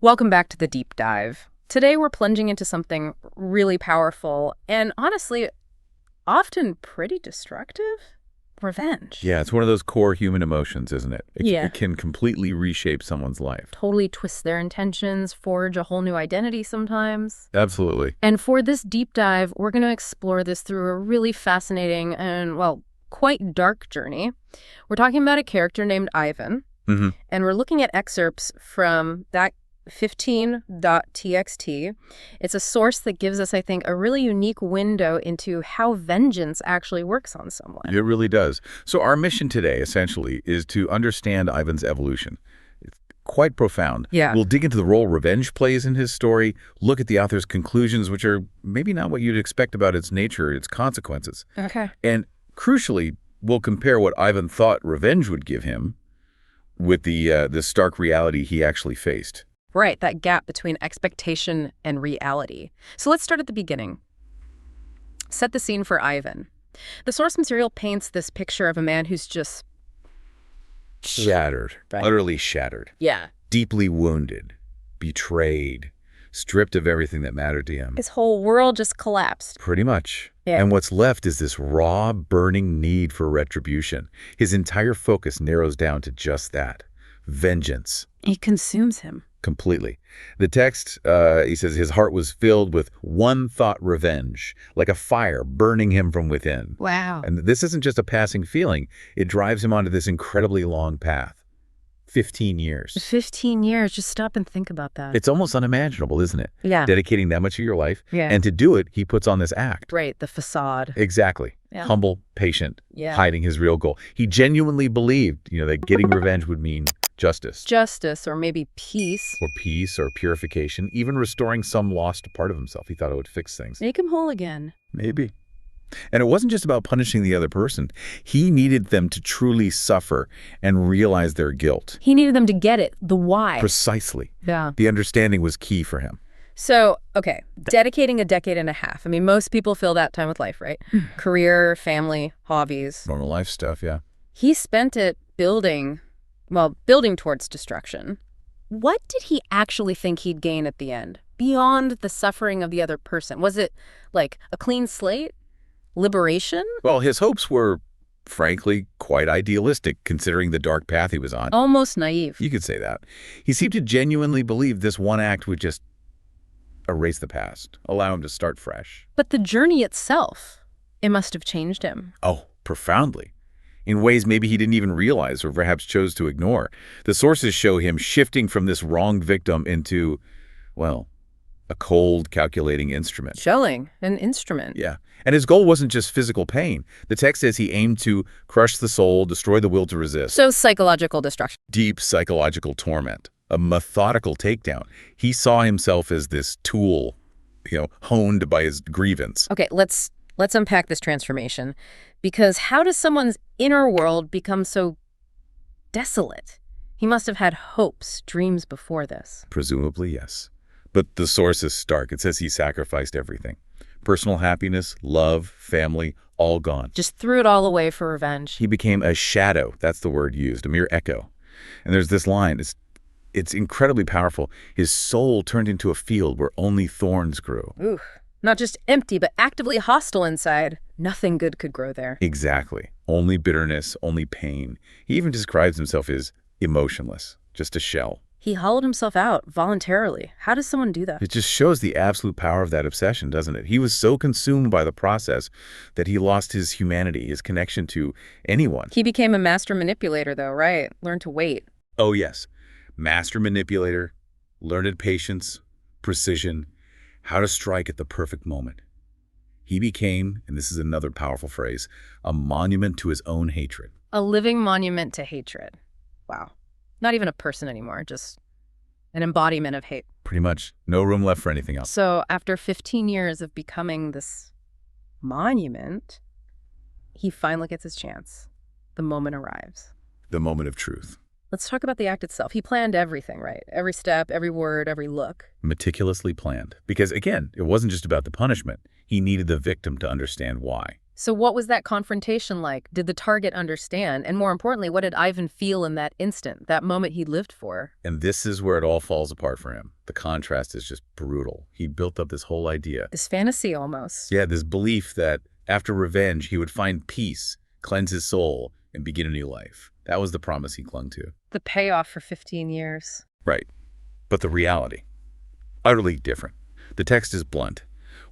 Welcome back to the deep dive. Today we're plunging into something really powerful and honestly, often pretty destructive. Revenge. Yeah, it's one of those core human emotions, isn't it? Yeah. It can completely reshape someone's life. Totally twist their intentions, forge a whole new identity sometimes. Absolutely. And for this deep dive, we're going to explore this through a really fascinating and, well, quite dark journey. We're talking about a character named Ivan, Mm-hmm. and we're looking at excerpts from that 15.txt. It's a source that gives us, I think, a really unique window into how vengeance actually works on someone. It really does. So our mission today, essentially, is to understand Ivan's evolution. It's quite profound. Yeah. We'll dig into the role revenge plays in his story, look at the author's conclusions, which are maybe not what you'd expect about its nature, its consequences. Okay. And crucially, we'll compare what Ivan thought revenge would give him with the stark reality he actually faced. Right, that gap between expectation and reality. So let's start at the beginning. Set the scene for Ivan. The source material paints this picture of a man who's just... Shattered, Right. utterly shattered, Yeah. deeply wounded, betrayed, stripped of everything that mattered to him. His whole world just collapsed. Pretty much. Yeah. And what's left is this raw, burning need for retribution. His entire focus narrows down to just that. Vengeance. It consumes him. Completely. The text, he says his heart was filled with one thought revenge, like a fire burning him from within. Wow. And this isn't just a passing feeling. It drives him onto this incredibly long path. 15 years. 15 years, just stop and think about that. It's almost unimaginable, isn't it? Yeah. Dedicating that much of your life. Yeah. And to do it, he puts on this act. Right, the facade. Exactly. Yeah. Humble, patient, Yeah. hiding his real goal. He genuinely believed, that getting revenge would mean justice. Justice, or maybe peace. Or peace, or purification, even restoring some lost part of himself. He thought it would fix things. Make him whole again. Maybe. And it wasn't just about punishing the other person. He needed them to truly suffer and realize their guilt. He needed them to get it, the why. Precisely. Yeah. The understanding was key for him. So, okay, dedicating a decade and a half. I mean, most people fill that time with life, right? Career, family, hobbies. Normal life stuff, yeah. He spent it building towards destruction. What did he actually think he'd gain at the end, beyond the suffering of the other person? Was it like a clean slate? Liberation? Well, his hopes were, frankly, quite idealistic, considering the dark path he was on. Almost naive. You could say that. He seemed to genuinely believe this one act would just erase the past, allow him to start fresh. But the journey itself, it must have changed him. Oh, profoundly. In ways maybe he didn't even realize or perhaps chose to ignore. The sources show him shifting from this wronged victim into, well, a cold, calculating instrument. Shelling, an instrument. Yeah. And his goal wasn't just physical pain. The text says he aimed to crush the soul, destroy the will to resist. So psychological destruction. Deep psychological torment, a methodical takedown. He saw himself as this tool, honed by his grievance. Okay, let's unpack this transformation, because how does someone's inner world become so desolate? He must have had hopes, dreams before this. Presumably, yes. But the source is stark. It says he sacrificed everything. Personal happiness, love, family, all gone. Just threw it all away for revenge. He became a shadow. That's the word used, a mere echo. And there's this line. It's incredibly powerful. His soul turned into a field where only thorns grew. Ooh, not just empty, but actively hostile inside. Nothing good could grow there. Exactly. Only bitterness, only pain. He even describes himself as emotionless, just a shell. He hollowed himself out voluntarily. How does someone do that? It just shows the absolute power of that obsession, doesn't it? He was so consumed by the process that he lost his humanity, his connection to anyone. He became a master manipulator, though, right? Learned to wait. Oh, yes. Master manipulator, learned patience, precision, how to strike at the perfect moment. He became, and this is another powerful phrase, a monument to his own hatred. A living monument to hatred. Wow. Not even a person anymore, just an embodiment of hate. Pretty much. No room left for anything else. So after 15 years of becoming this monument, he finally gets his chance. The moment arrives. The moment of truth. Let's talk about the act itself. He planned everything, right? Every step, every word, every look. Meticulously planned. Because, again, it wasn't just about the punishment. He needed the victim to understand why. So what was that confrontation like? Did the target understand? And more importantly, what did Ivan feel in that instant, that moment he lived for? And this is where it all falls apart for him. The contrast is just brutal. He built up this whole idea. This fantasy almost. Yeah, this belief that after revenge, he would find peace, cleanse his soul, and begin a new life. That was the promise he clung to. The payoff for 15 years. Right. But the reality, utterly different. The text is blunt.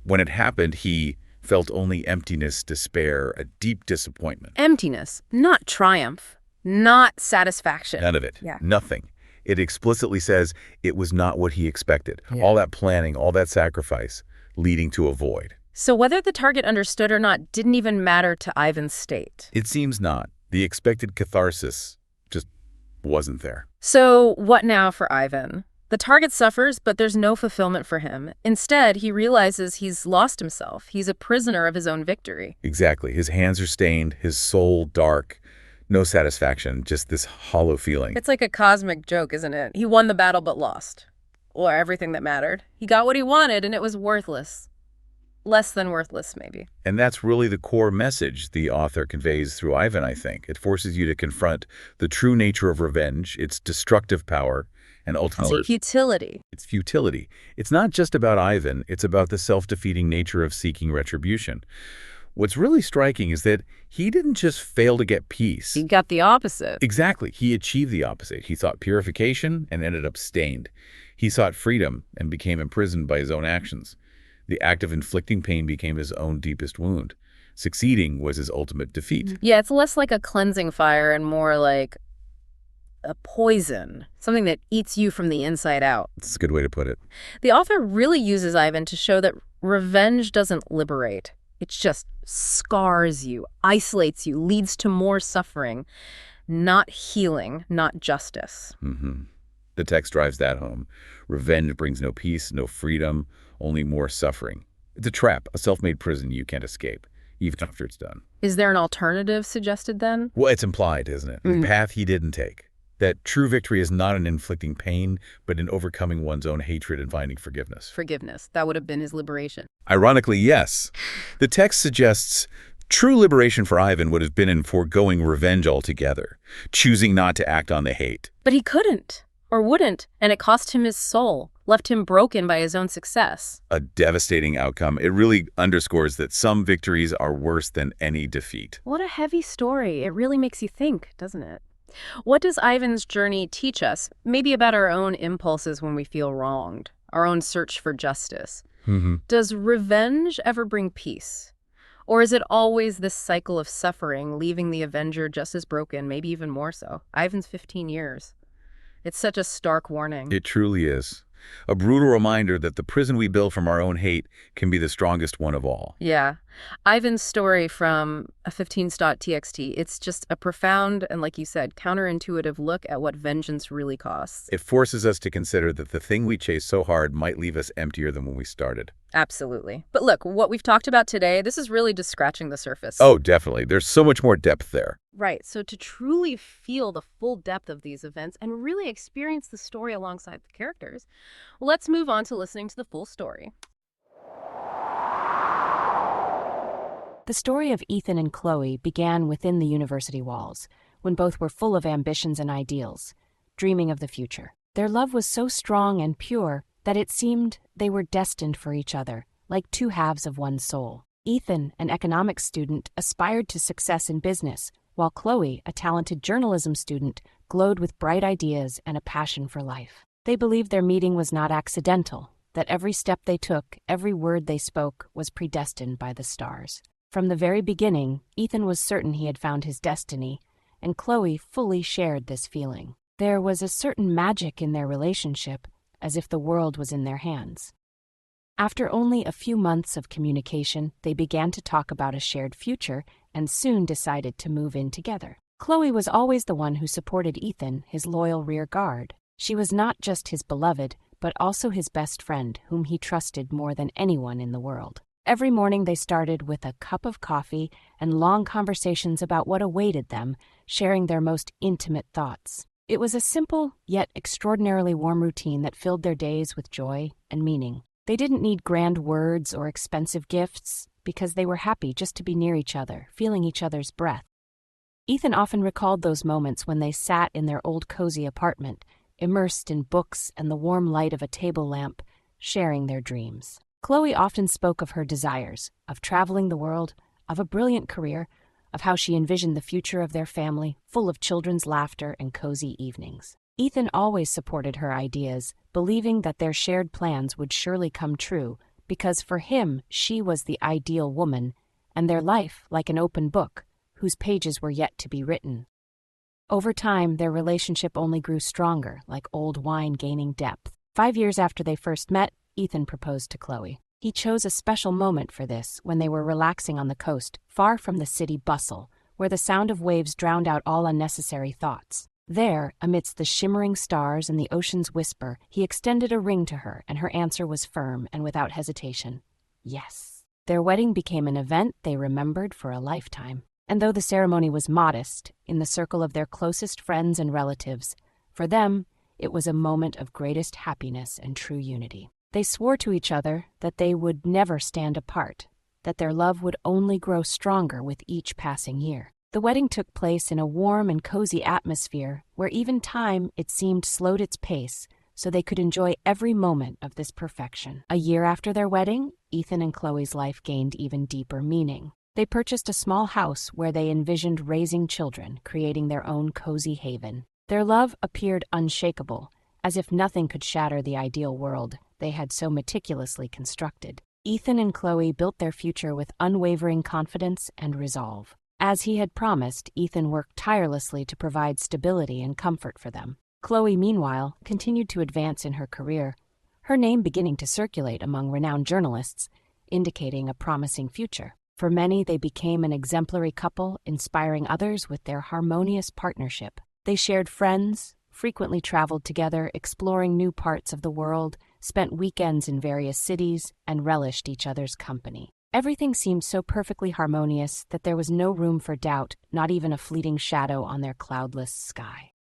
When it happened, he felt only emptiness, despair, a deep disappointment. Emptiness, not triumph, not satisfaction. None of it. Yeah. Nothing. It explicitly says it was not what he expected. Yeah. All that planning, all that sacrifice, leading to a void. So whether the target understood or not didn't even matter to Ivan's state. It seems not. The expected catharsis just wasn't there. So what now for Ivan? The target suffers, but there's no fulfillment for him. Instead, he realizes he's lost himself. He's a prisoner of his own victory. Exactly. His hands are stained, his soul dark, no satisfaction, just this hollow feeling. It's like a cosmic joke, isn't it? He won the battle but lost. Or everything that mattered. He got what he wanted and it was worthless. Less than worthless, maybe. And that's really the core message the author conveys through Ivan, I think. It forces you to confront the true nature of revenge, its destructive power, and ultimately Futility. its futility. It's not just about Ivan, it's about the self-defeating nature of seeking retribution. What's really striking is that he didn't just fail to get peace. He got the opposite. Exactly. He achieved the opposite. He sought purification and ended up stained. He sought freedom and became imprisoned by his own actions. The act of inflicting pain became his own deepest wound. Succeeding was his ultimate defeat. Yeah, it's less like a cleansing fire and more like a poison, something that eats you from the inside out. That's a good way to put it. The author really uses Ivan to show that revenge doesn't liberate. It just scars you, isolates you, leads to more suffering, not healing, not justice. The text drives that home. Revenge brings no peace, no freedom, only more suffering. It's a trap, a self-made prison you can't escape, even after it's done. Is there an alternative suggested then? Well, it's implied, isn't it? The path he didn't take. That true victory is not in inflicting pain, but in overcoming one's own hatred and finding forgiveness. Forgiveness. That would have been his liberation. Ironically, yes. The text suggests true liberation for Ivan would have been in foregoing revenge altogether, choosing not to act on the hate. But he couldn't, or wouldn't, and it cost him his soul, left him broken by his own success. A devastating outcome. It really underscores that some victories are worse than any defeat. What a heavy story. It really makes you think, doesn't it? What does Ivan's journey teach us? Maybe about our own impulses when we feel wronged, our own search for justice. Does revenge ever bring peace? Or is it always this cycle of suffering, leaving the avenger just as broken, maybe even more so? Ivan's 15 years. It's such a stark warning. It truly is. A brutal reminder that the prison we build from our own hate can be the strongest one of all. Yeah. Ivan's story from a 15s.txt, it's just a profound and, like you said, counterintuitive look at what vengeance really costs. It forces us to consider that the thing we chase so hard might leave us emptier than when we started. Absolutely. But look, what we've talked about today, this is really just scratching the surface. Oh, definitely. There's so much more depth there. Right. So to truly feel the full depth of these events and really experience the story alongside the characters, let's move on to listening to the full story. The story of Ethan and Chloe began within the university walls, when both were full of ambitions and ideals, dreaming of the future. Their love was so strong and pure that it seemed they were destined for each other, like two halves of one soul. Ethan, an economics student, aspired to success in business, while Chloe, a talented journalism student, glowed with bright ideas and a passion for life. They believed their meeting was not accidental, that every step they took, every word they spoke, was predestined by the stars. From the very beginning, Ethan was certain he had found his destiny, and Chloe fully shared this feeling. There was a certain magic in their relationship, as if the world was in their hands. After only a few months of communication, they began to talk about a shared future and soon decided to move in together. Chloe was always the one who supported Ethan, his loyal rear guard. She was not just his beloved, but also his best friend, whom he trusted more than anyone in the world. Every morning they started with a cup of coffee and long conversations about what awaited them, sharing their most intimate thoughts. It was a simple, yet extraordinarily warm routine that filled their days with joy and meaning. They didn't need grand words or expensive gifts, because they were happy just to be near each other, feeling each other's breath. Ethan often recalled those moments when they sat in their old cozy apartment, immersed in books and the warm light of a table lamp, sharing their dreams. Chloe often spoke of her desires, of traveling the world, of a brilliant career, of how she envisioned the future of their family, full of children's laughter and cozy evenings. Ethan always supported her ideas, believing that their shared plans would surely come true, because for him, she was the ideal woman, and their life like an open book, whose pages were yet to be written. Over time, their relationship only grew stronger, like old wine gaining depth. 5 years after they first met, Ethan proposed to Chloe. He chose a special moment for this when they were relaxing on the coast, far from the city bustle, where the sound of waves drowned out all unnecessary thoughts. There, amidst the shimmering stars and the ocean's whisper, he extended a ring to her, and her answer was firm and without hesitation. Yes. Their wedding became an event they remembered for a lifetime. And though the ceremony was modest, in the circle of their closest friends and relatives, for them, it was a moment of greatest happiness and true unity. They swore to each other that they would never stand apart, that their love would only grow stronger with each passing year. The wedding took place in a warm and cozy atmosphere where even time, it seemed, slowed its pace so they could enjoy every moment of this perfection. A year after their wedding, Ethan and Chloe's life gained even deeper meaning. They purchased a small house where they envisioned raising children, creating their own cozy haven. Their love appeared unshakable, as if nothing could shatter the ideal world they had so meticulously constructed. Ethan and Chloe built their future with unwavering confidence and resolve. As he had promised, Ethan worked tirelessly to provide stability and comfort for them. Chloe, meanwhile, continued to advance in her career, her name beginning to circulate among renowned journalists, indicating a promising future. For many, they became an exemplary couple, inspiring others with their harmonious partnership. They shared friends, frequently traveled together, exploring new parts of the world, spent weekends in various cities, and relished each other's company. Everything seemed so perfectly harmonious that there was no room for doubt, not even a fleeting shadow on their cloudless sky.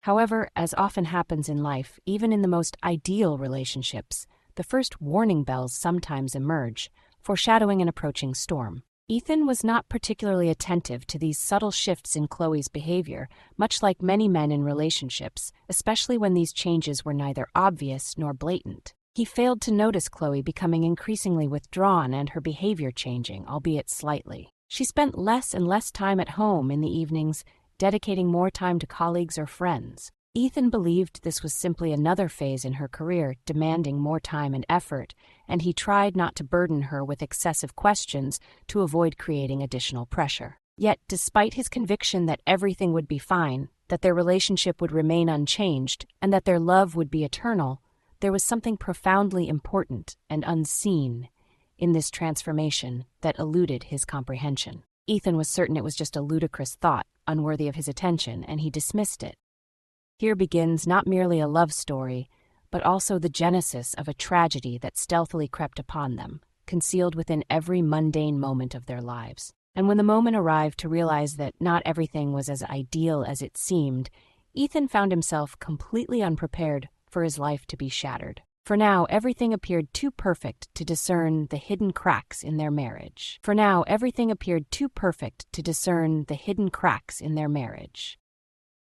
However, as often happens in life, even in the most ideal relationships, the first warning bells sometimes emerge, foreshadowing an approaching storm. Ethan was not particularly attentive to these subtle shifts in Chloe's behavior, much like many men in relationships, especially when these changes were neither obvious nor blatant. He failed to notice Chloe becoming increasingly withdrawn and her behavior changing, albeit slightly. She spent less and less time at home in the evenings, dedicating more time to colleagues or friends. Ethan believed this was simply another phase in her career, demanding more time and effort, and he tried not to burden her with excessive questions to avoid creating additional pressure. Yet, despite his conviction that everything would be fine, that their relationship would remain unchanged, and that their love would be eternal, there was something profoundly important and unseen in this transformation that eluded his comprehension. Ethan was certain it was just a ludicrous thought, unworthy of his attention, and he dismissed it. Here begins not merely a love story, but also the genesis of a tragedy that stealthily crept upon them, concealed within every mundane moment of their lives. And when the moment arrived to realize that not everything was as ideal as it seemed, Ethan found himself completely unprepared for his life to be shattered. For now, everything appeared too perfect to discern the hidden cracks in their marriage.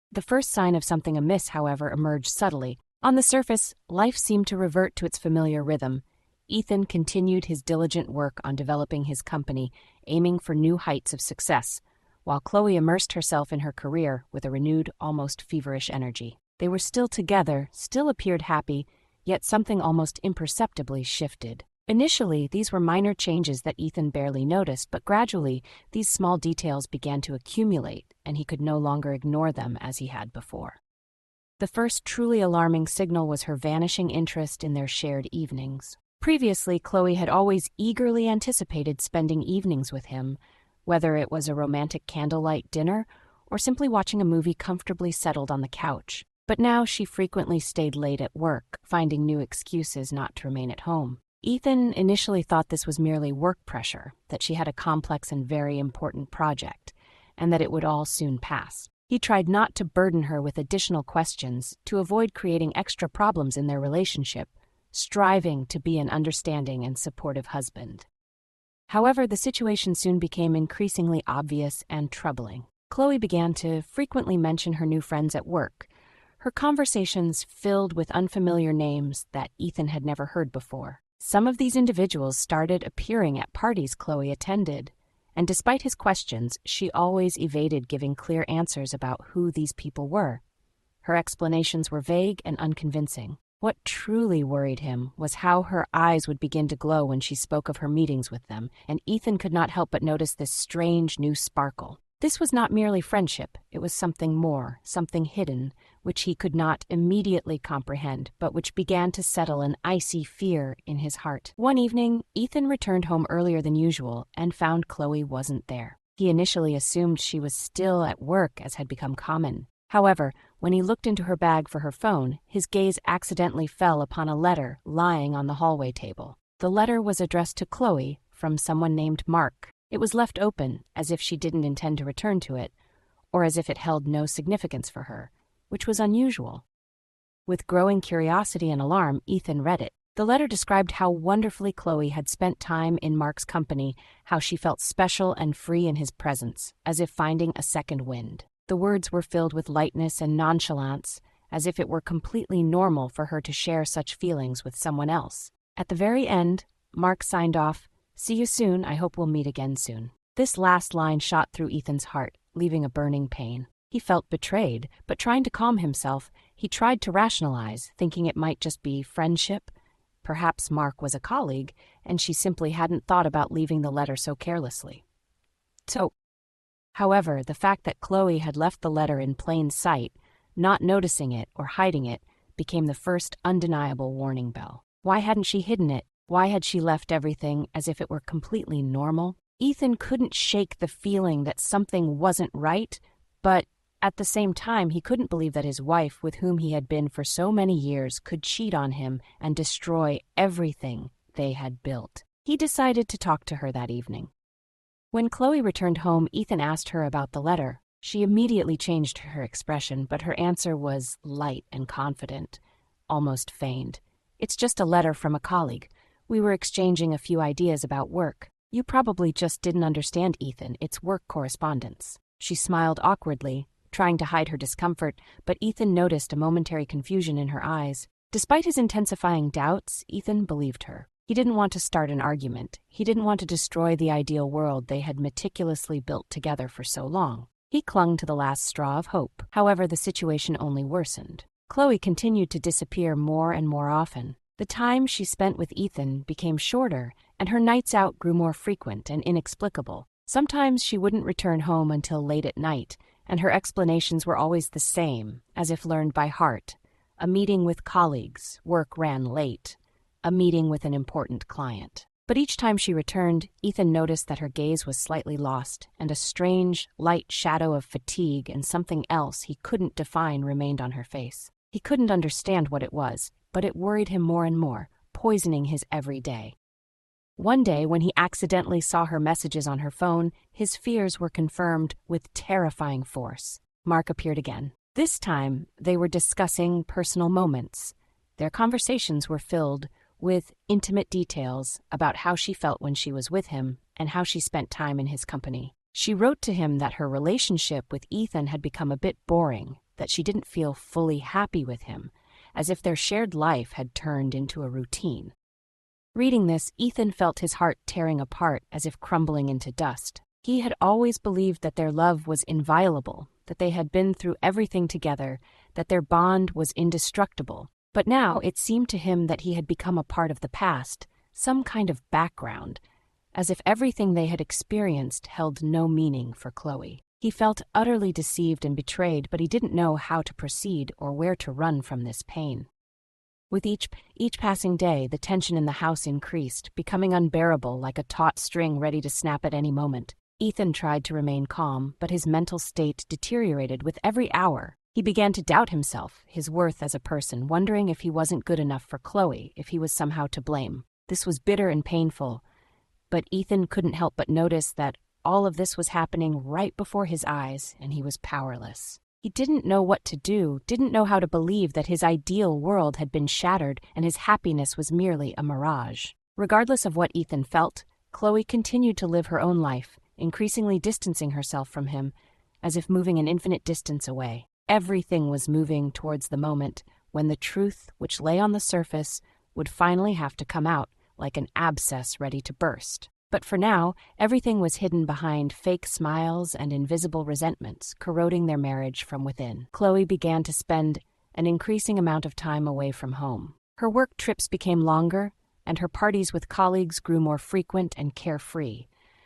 The first sign of something amiss, however, emerged subtly. On the surface, life seemed to revert to its familiar rhythm. Ethan continued his diligent work on developing his company, aiming for new heights of success, while Chloe immersed herself in her career with a renewed, almost feverish energy. They were still together, still appeared happy, yet something almost imperceptibly shifted. Initially, these were minor changes that Ethan barely noticed, but gradually, these small details began to accumulate, and he could no longer ignore them as he had before. The first truly alarming signal was her vanishing interest in their shared evenings. Previously, Chloe had always eagerly anticipated spending evenings with him, whether it was a romantic candlelight dinner or simply watching a movie comfortably settled on the couch. But now she frequently stayed late at work, finding new excuses not to remain at home. Ethan initially thought this was merely work pressure, that she had a complex and very important project, and that it would all soon pass. He tried not to burden her with additional questions to avoid creating extra problems in their relationship, striving to be an understanding and supportive husband. However, the situation soon became increasingly obvious and troubling. Chloe began to frequently mention her new friends at work, her conversations filled with unfamiliar names that Ethan had never heard before. Some of these individuals started appearing at parties Chloe attended, and despite his questions, she always evaded giving clear answers about who these people were. Her explanations were vague and unconvincing. What truly worried him was how her eyes would begin to glow when she spoke of her meetings with them, and Ethan could not help but notice this strange new sparkle. This was not merely friendship, it was something more, something hidden, which he could not immediately comprehend, but which began to settle an icy fear in his heart. One evening, Ethan returned home earlier than usual and found Chloe wasn't there. He initially assumed she was still at work, as had become common. However, when he looked into her bag for her phone, his gaze accidentally fell upon a letter lying on the hallway table. The letter was addressed to Chloe from someone named Mark. It was left open, as if she didn't intend to return to it, or as if it held no significance for her, which was unusual. With growing curiosity and alarm, Ethan read it. The letter described how wonderfully Chloe had spent time in Mark's company, how she felt special and free in his presence, as if finding a second wind. The words were filled with lightness and nonchalance, as if it were completely normal for her to share such feelings with someone else. At the very end, Mark signed off, "See you soon, I hope we'll meet again soon." This last line shot through Ethan's heart, leaving a burning pain. He felt betrayed, but trying to calm himself, he tried to rationalize, thinking it might just be friendship. Perhaps Mark was a colleague, and she simply hadn't thought about leaving the letter so carelessly. However, the fact that Chloe had left the letter in plain sight, not noticing it or hiding it, became the first undeniable warning bell. Why hadn't she hidden it? Why had she left everything as if it were completely normal? Ethan couldn't shake the feeling that something wasn't right, but at the same time he couldn't believe that his wife, with whom he had been for so many years, could cheat on him and destroy everything they had built. He decided to talk to her that evening. When Chloe returned home, Ethan asked her about the letter. She immediately changed her expression, but her answer was light and confident, almost feigned. "It's just a letter from a colleague. We were exchanging a few ideas about work. You probably just didn't understand, Ethan. It's work correspondence." She smiled awkwardly, trying to hide her discomfort, but Ethan noticed a momentary confusion in her eyes. Despite his intensifying doubts, Ethan believed her. He didn't want to start an argument. He didn't want to destroy the ideal world they had meticulously built together for so long. He clung to the last straw of hope. However, the situation only worsened. Chloe continued to disappear more and more often. The time she spent with Ethan became shorter, and her nights out grew more frequent and inexplicable. Sometimes she wouldn't return home until late at night, and her explanations were always the same, as if learned by heart. A meeting with colleagues, work ran late. A meeting with an important client. But each time she returned, Ethan noticed that her gaze was slightly lost, and a strange, light shadow of fatigue and something else he couldn't define remained on her face. He couldn't understand what it was, but it worried him more and more, poisoning his every day. One day, when he accidentally saw her messages on her phone, his fears were confirmed with terrifying force. Mark appeared again. This time, they were discussing personal moments. Their conversations were filled with intimate details about how she felt when she was with him and how she spent time in his company. She wrote to him that her relationship with Ethan had become a bit boring, that she didn't feel fully happy with him, as if their shared life had turned into a routine. Reading this, Ethan felt his heart tearing apart as if crumbling into dust. He had always believed that their love was inviolable, that they had been through everything together, that their bond was indestructible. But now it seemed to him that he had become a part of the past, some kind of background, as if everything they had experienced held no meaning for Chloe. He felt utterly deceived and betrayed, but he didn't know how to proceed or where to run from this pain. With each passing day, the tension in the house increased, becoming unbearable like a taut string ready to snap at any moment. Ethan tried to remain calm, but his mental state deteriorated with every hour. He began to doubt himself, his worth as a person, wondering if he wasn't good enough for Chloe, if he was somehow to blame. This was bitter and painful, but Ethan couldn't help but notice that all of this was happening right before his eyes, and he was powerless. He didn't know what to do, didn't know how to believe that his ideal world had been shattered and his happiness was merely a mirage. Regardless of what Ethan felt, Chloe continued to live her own life, increasingly distancing herself from him, as if moving an infinite distance away. Everything was moving towards the moment when the truth, which lay on the surface, would finally have to come out like an abscess ready to burst. But for now, everything was hidden behind fake smiles and invisible resentments, corroding their marriage from within. Chloe began to spend an increasing amount of time away from home. Her work trips became longer, and her parties with colleagues grew more frequent and carefree,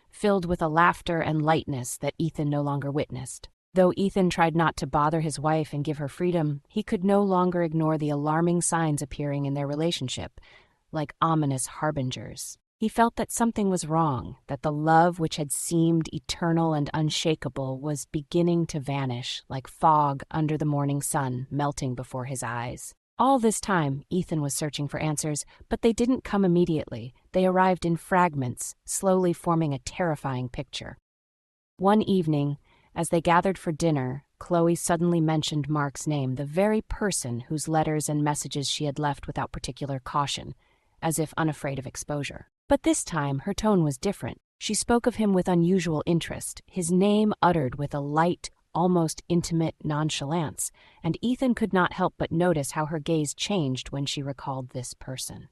filled with a laughter and lightness that Ethan no longer witnessed. Though Ethan tried not to bother his wife and give her freedom, he could no longer ignore the alarming signs appearing in their relationship, like ominous harbingers. He felt that something was wrong, that the love which had seemed eternal and unshakable was beginning to vanish like fog under the morning sun melting before his eyes. All this time, Ethan was searching for answers, but they didn't come immediately. They arrived in fragments, slowly forming a terrifying picture. One evening, as they gathered for dinner, Chloe suddenly mentioned Mark's name, the very person whose letters and messages she had left without particular caution, as if unafraid of exposure. But this time, her tone was different. She spoke of him with unusual interest, his name uttered with a light, almost intimate nonchalance, and Ethan could not help but notice how her gaze changed when she recalled this person.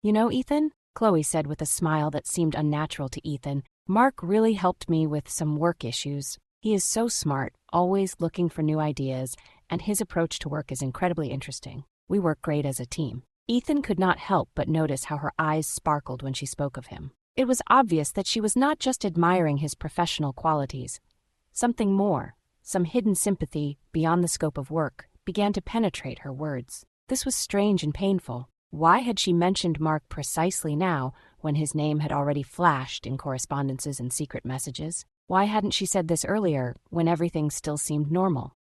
"You know, Ethan," Chloe said with a smile that seemed unnatural to Ethan, "Mark really helped me with some work issues. He is so smart, always looking for new ideas, and his approach to work is incredibly interesting. We work great as a team." Ethan could not help but notice how her eyes sparkled when she spoke of him. It was obvious that she was not just admiring his professional qualities. Something more, some hidden sympathy beyond the scope of work, began to penetrate her words. This was strange and painful. Why had she mentioned Mark precisely now, when his name had already flashed in correspondences and secret messages? Why hadn't she said this earlier, when everything still seemed normal?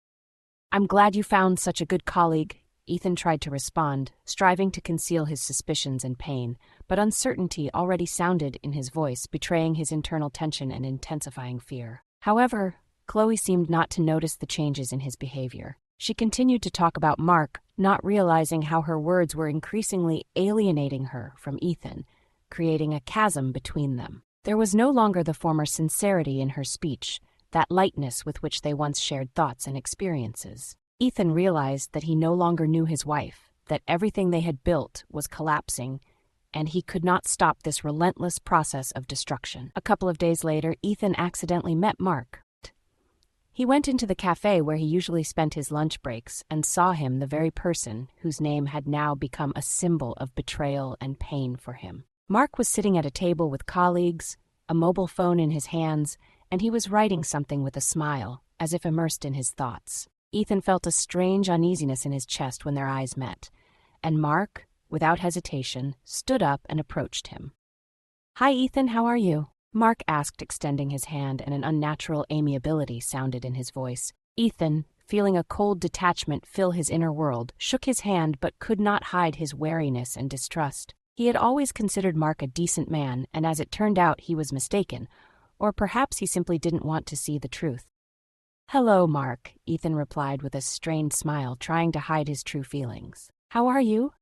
"I'm glad you found such a good colleague," Ethan tried to respond, striving to conceal his suspicions and pain, but uncertainty already sounded in his voice, betraying his internal tension and intensifying fear. However, Chloe seemed not to notice the changes in his behavior. She continued to talk about Mark, not realizing how her words were increasingly alienating her from Ethan, creating a chasm between them. There was no longer the former sincerity in her speech, that lightness with which they once shared thoughts and experiences. Ethan realized that he no longer knew his wife, that everything they had built was collapsing, and he could not stop this relentless process of destruction. A couple of days later, Ethan accidentally met Mark. He went into the cafe where he usually spent his lunch breaks and saw him, the very person whose name had now become a symbol of betrayal and pain for him. Mark was sitting at a table with colleagues, a mobile phone in his hands, and he was writing something with a smile, as if immersed in his thoughts. Ethan felt a strange uneasiness in his chest when their eyes met, and Mark, without hesitation, stood up and approached him. "Hi, Ethan, how are you?" Mark asked, extending his hand, and an unnatural amiability sounded in his voice. Ethan, feeling a cold detachment fill his inner world, shook his hand but could not hide his wariness and distrust. He had always considered Mark a decent man, and as it turned out, he was mistaken, or perhaps he simply didn't want to see the truth. "Hello, Mark," Ethan replied with a strained smile, trying to hide his true feelings. "How are you?"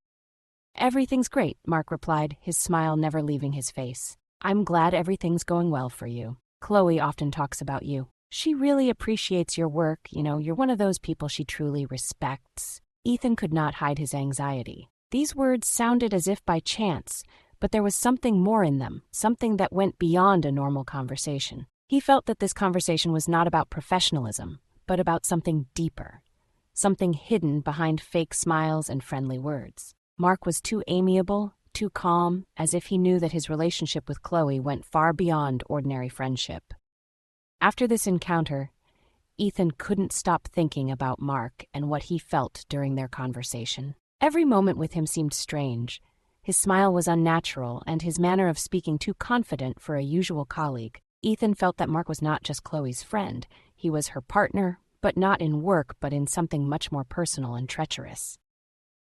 "Everything's great," Mark replied, his smile never leaving his face. "I'm glad everything's going well for you. Chloe often talks about you. She really appreciates your work, you're one of those people she truly respects." Ethan could not hide his anxiety. These words sounded as if by chance, but there was something more in them, something that went beyond a normal conversation. He felt that this conversation was not about professionalism, but about something deeper, something hidden behind fake smiles and friendly words. Mark was too amiable, too calm, as if he knew that his relationship with Chloe went far beyond ordinary friendship. After this encounter, Ethan couldn't stop thinking about Mark and what he felt during their conversation. Every moment with him seemed strange. His smile was unnatural, and his manner of speaking too confident for a usual colleague. Ethan felt that Mark was not just Chloe's friend. He was her partner, but not in work, but in something much more personal and treacherous.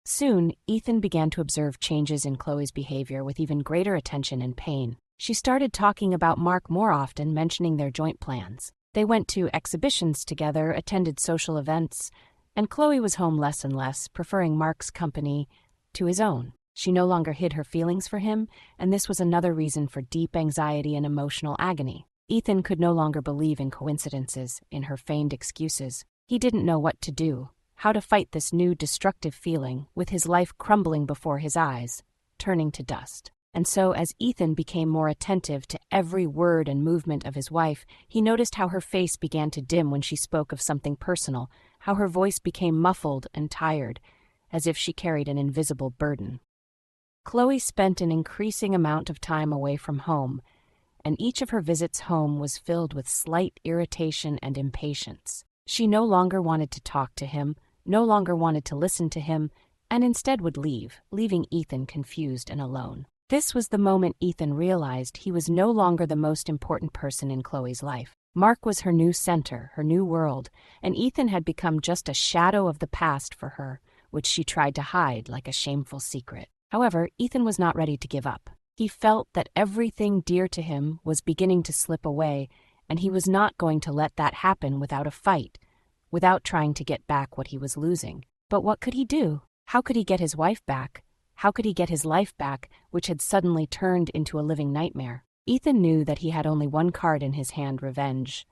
Soon, Ethan began to observe changes in Chloe's behavior with even greater attention and pain. She started talking about Mark more often, mentioning their joint plans. They went to exhibitions together, attended social events, and Chloe was home less and less, preferring Mark's company to his own. She no longer hid her feelings for him, and this was another reason for deep anxiety and emotional agony. Ethan could no longer believe in coincidences, in her feigned excuses. He didn't know what to do, how to fight this new destructive feeling, with his life crumbling before his eyes, turning to dust. And so, as Ethan became more attentive to every word and movement of his wife, he noticed how her face began to dim when she spoke of something personal, how her voice became muffled and tired, as if she carried an invisible burden. Chloe spent an increasing amount of time away from home, and each of her visits home was filled with slight irritation and impatience. She no longer wanted to talk to him, no longer wanted to listen to him, and instead would leave, leaving Ethan confused and alone. This was the moment Ethan realized he was no longer the most important person in Chloe's life. Mark was her new center, her new world, and Ethan had become just a shadow of the past for her, which she tried to hide like a shameful secret. However, Ethan was not ready to give up. He felt that everything dear to him was beginning to slip away, and he was not going to let that happen without a fight, without trying to get back what he was losing. But what could he do? How could he get his wife back? How could he get his life back, which had suddenly turned into a living nightmare? Ethan knew that he had only one card in his hand: revenge.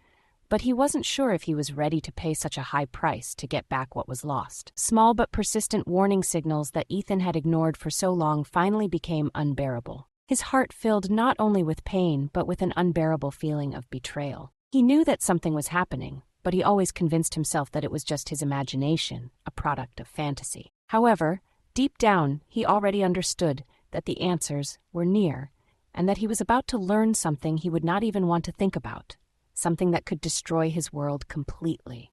But he wasn't sure if he was ready to pay such a high price to get back what was lost. Small but persistent warning signals that Ethan had ignored for so long finally became unbearable. His heart filled not only with pain, but with an unbearable feeling of betrayal. He knew that something was happening, but he always convinced himself that it was just his imagination, a product of fantasy. However, deep down, he already understood that the answers were near, and that he was about to learn something he would not even want to think about, something that could destroy his world completely.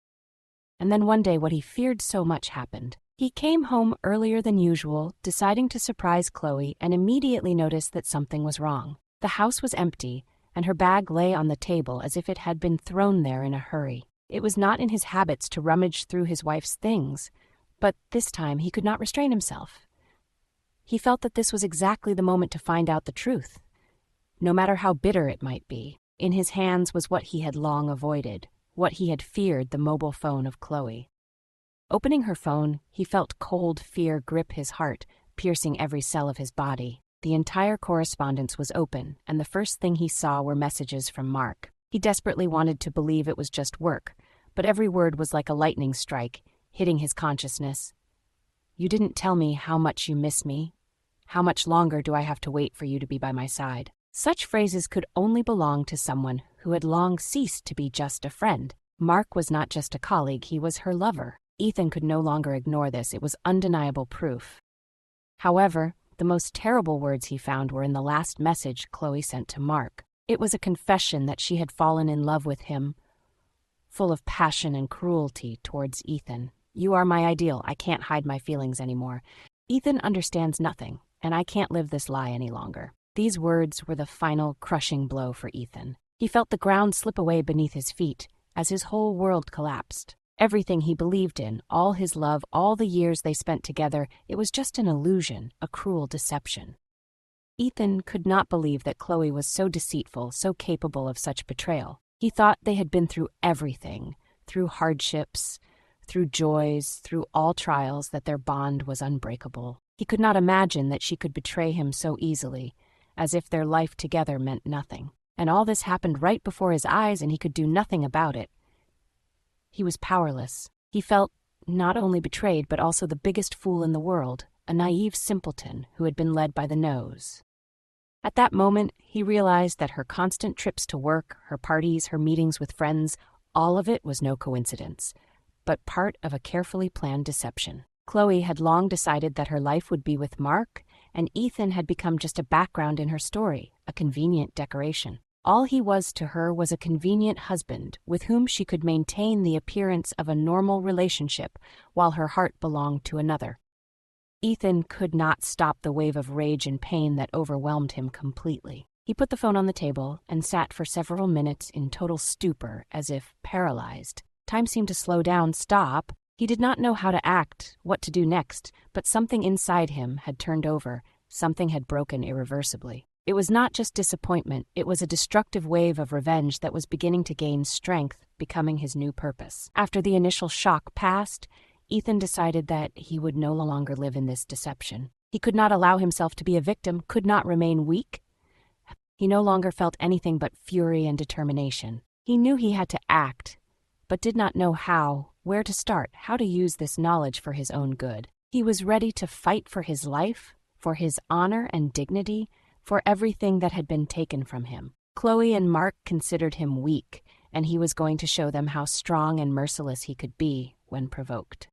And then one day what he feared so much happened. He came home earlier than usual, deciding to surprise Chloe, and immediately noticed that something was wrong. The house was empty, and her bag lay on the table as if it had been thrown there in a hurry. It was not in his habits to rummage through his wife's things, but this time he could not restrain himself. He felt that this was exactly the moment to find out the truth, no matter how bitter it might be. In his hands was what he had long avoided, what he had feared: the mobile phone of Chloe. Opening her phone, he felt cold fear grip his heart, piercing every cell of his body. The entire correspondence was open, and the first thing he saw were messages from Mark. He desperately wanted to believe it was just work, but every word was like a lightning strike, hitting his consciousness. "You didn't tell me how much you miss me. How much longer do I have to wait for you to be by my side?" Such phrases could only belong to someone who had long ceased to be just a friend. Mark was not just a colleague, he was her lover. Ethan could no longer ignore this. It was undeniable proof. However, the most terrible words he found were in the last message Chloe sent to Mark. It was a confession that she had fallen in love with him, full of passion and cruelty towards Ethan. "You are my ideal. I can't hide my feelings anymore. Ethan understands nothing, and I can't live this lie any longer." These words were the final crushing blow for Ethan. He felt the ground slip away beneath his feet as his whole world collapsed. Everything he believed in, all his love, all the years they spent together, it was just an illusion, a cruel deception. Ethan could not believe that Chloe was so deceitful, so capable of such betrayal. He thought they had been through everything, through hardships, through joys, through all trials, that their bond was unbreakable. He could not imagine that she could betray him so easily, as if their life together meant nothing. And all this happened right before his eyes, and he could do nothing about it. He was powerless. He felt not only betrayed, but also the biggest fool in the world, a naive simpleton who had been led by the nose. At that moment, he realized that her constant trips to work, her parties, her meetings with friends, all of it was no coincidence, but part of a carefully planned deception. Chloe had long decided that her life would be with Mark, and Ethan had become just a background in her story, a convenient decoration. All he was to her was a convenient husband with whom she could maintain the appearance of a normal relationship while her heart belonged to another. Ethan could not stop the wave of rage and pain that overwhelmed him completely. He put the phone on the table and sat for several minutes in total stupor, as if paralyzed. Time seemed to slow down, stop. He did not know how to act, what to do next, but something inside him had turned over, something had broken irreversibly. It was not just disappointment, it was a destructive wave of revenge that was beginning to gain strength, becoming his new purpose. After the initial shock passed, Ethan decided that he would no longer live in this deception. He could not allow himself to be a victim, could not remain weak. He no longer felt anything but fury and determination. He knew he had to act, but did not know how, where to start, how to use this knowledge for his own good. He was ready to fight for his life, for his honor and dignity, for everything that had been taken from him. Chloe and Mark considered him weak, and he was going to show them how strong and merciless he could be when provoked.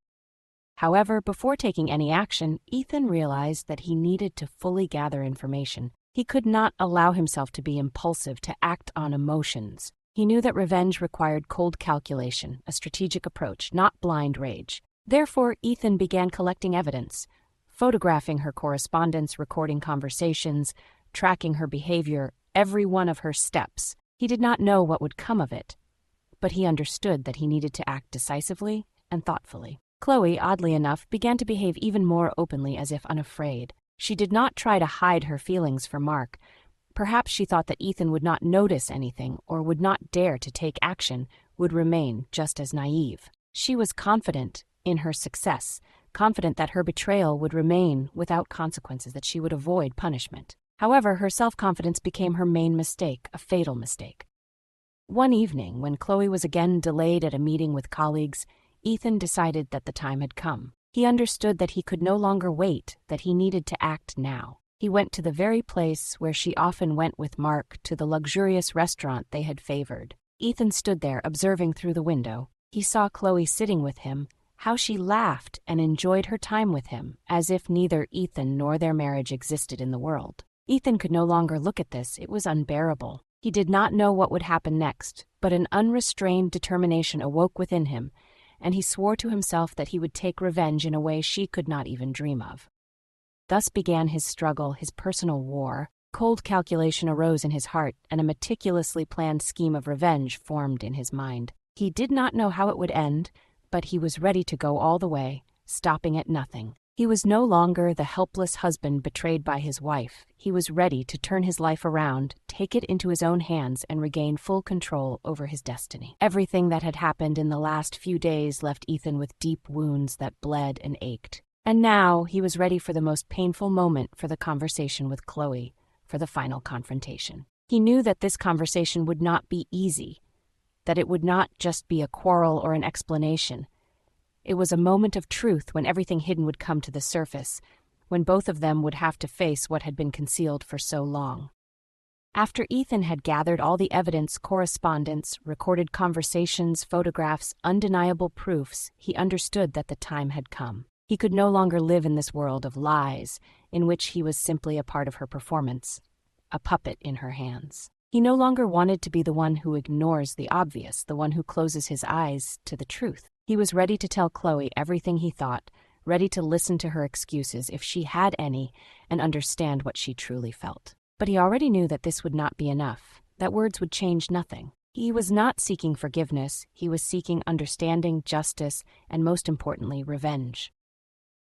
However, before taking any action, Ethan realized that he needed to fully gather information. He could not allow himself to be impulsive, to act on emotions. He knew that revenge required cold calculation, a strategic approach, not blind rage. Therefore, Ethan began collecting evidence, photographing her correspondence, recording conversations, tracking her behavior, every one of her steps. He did not know what would come of it, but he understood that he needed to act decisively and thoughtfully. Chloe, oddly enough, began to behave even more openly, as if unafraid. She did not try to hide her feelings for Mark. Perhaps she thought that Ethan would not notice anything or would not dare to take action, would remain just as naive. She was confident in her success, confident that her betrayal would remain without consequences, that she would avoid punishment. However, her self-confidence became her main mistake, a fatal mistake. One evening, when Chloe was again delayed at a meeting with colleagues, Ethan decided that the time had come. He understood that he could no longer wait, that he needed to act now. He went to the very place where she often went with Mark, to the luxurious restaurant they had favored. Ethan stood there, observing through the window. He saw Chloe sitting with him, how she laughed and enjoyed her time with him, as if neither Ethan nor their marriage existed in the world. Ethan could no longer look at this. It was unbearable. He did not know what would happen next, but an unrestrained determination awoke within him, and he swore to himself that he would take revenge in a way she could not even dream of. Thus began his struggle, his personal war. Cold calculation arose in his heart, and a meticulously planned scheme of revenge formed in his mind. He did not know how it would end, but he was ready to go all the way, stopping at nothing. He was no longer the helpless husband betrayed by his wife. He was ready to turn his life around, take it into his own hands, and regain full control over his destiny. Everything that had happened in the last few days left Ethan with deep wounds that bled and ached. And now he was ready for the most painful moment, for the conversation with Chloe, for the final confrontation. He knew that this conversation would not be easy, that it would not just be a quarrel or an explanation. It was a moment of truth, when everything hidden would come to the surface, when both of them would have to face what had been concealed for so long. After Ethan had gathered all the evidence, correspondence, recorded conversations, photographs, undeniable proofs, he understood that the time had come. He could no longer live in this world of lies, in which he was simply a part of her performance, a puppet in her hands. He no longer wanted to be the one who ignores the obvious, the one who closes his eyes to the truth. He was ready to tell Chloe everything he thought, ready to listen to her excuses, if she had any, and understand what she truly felt. But he already knew that this would not be enough, that words would change nothing. He was not seeking forgiveness, he was seeking understanding, justice, and most importantly, revenge.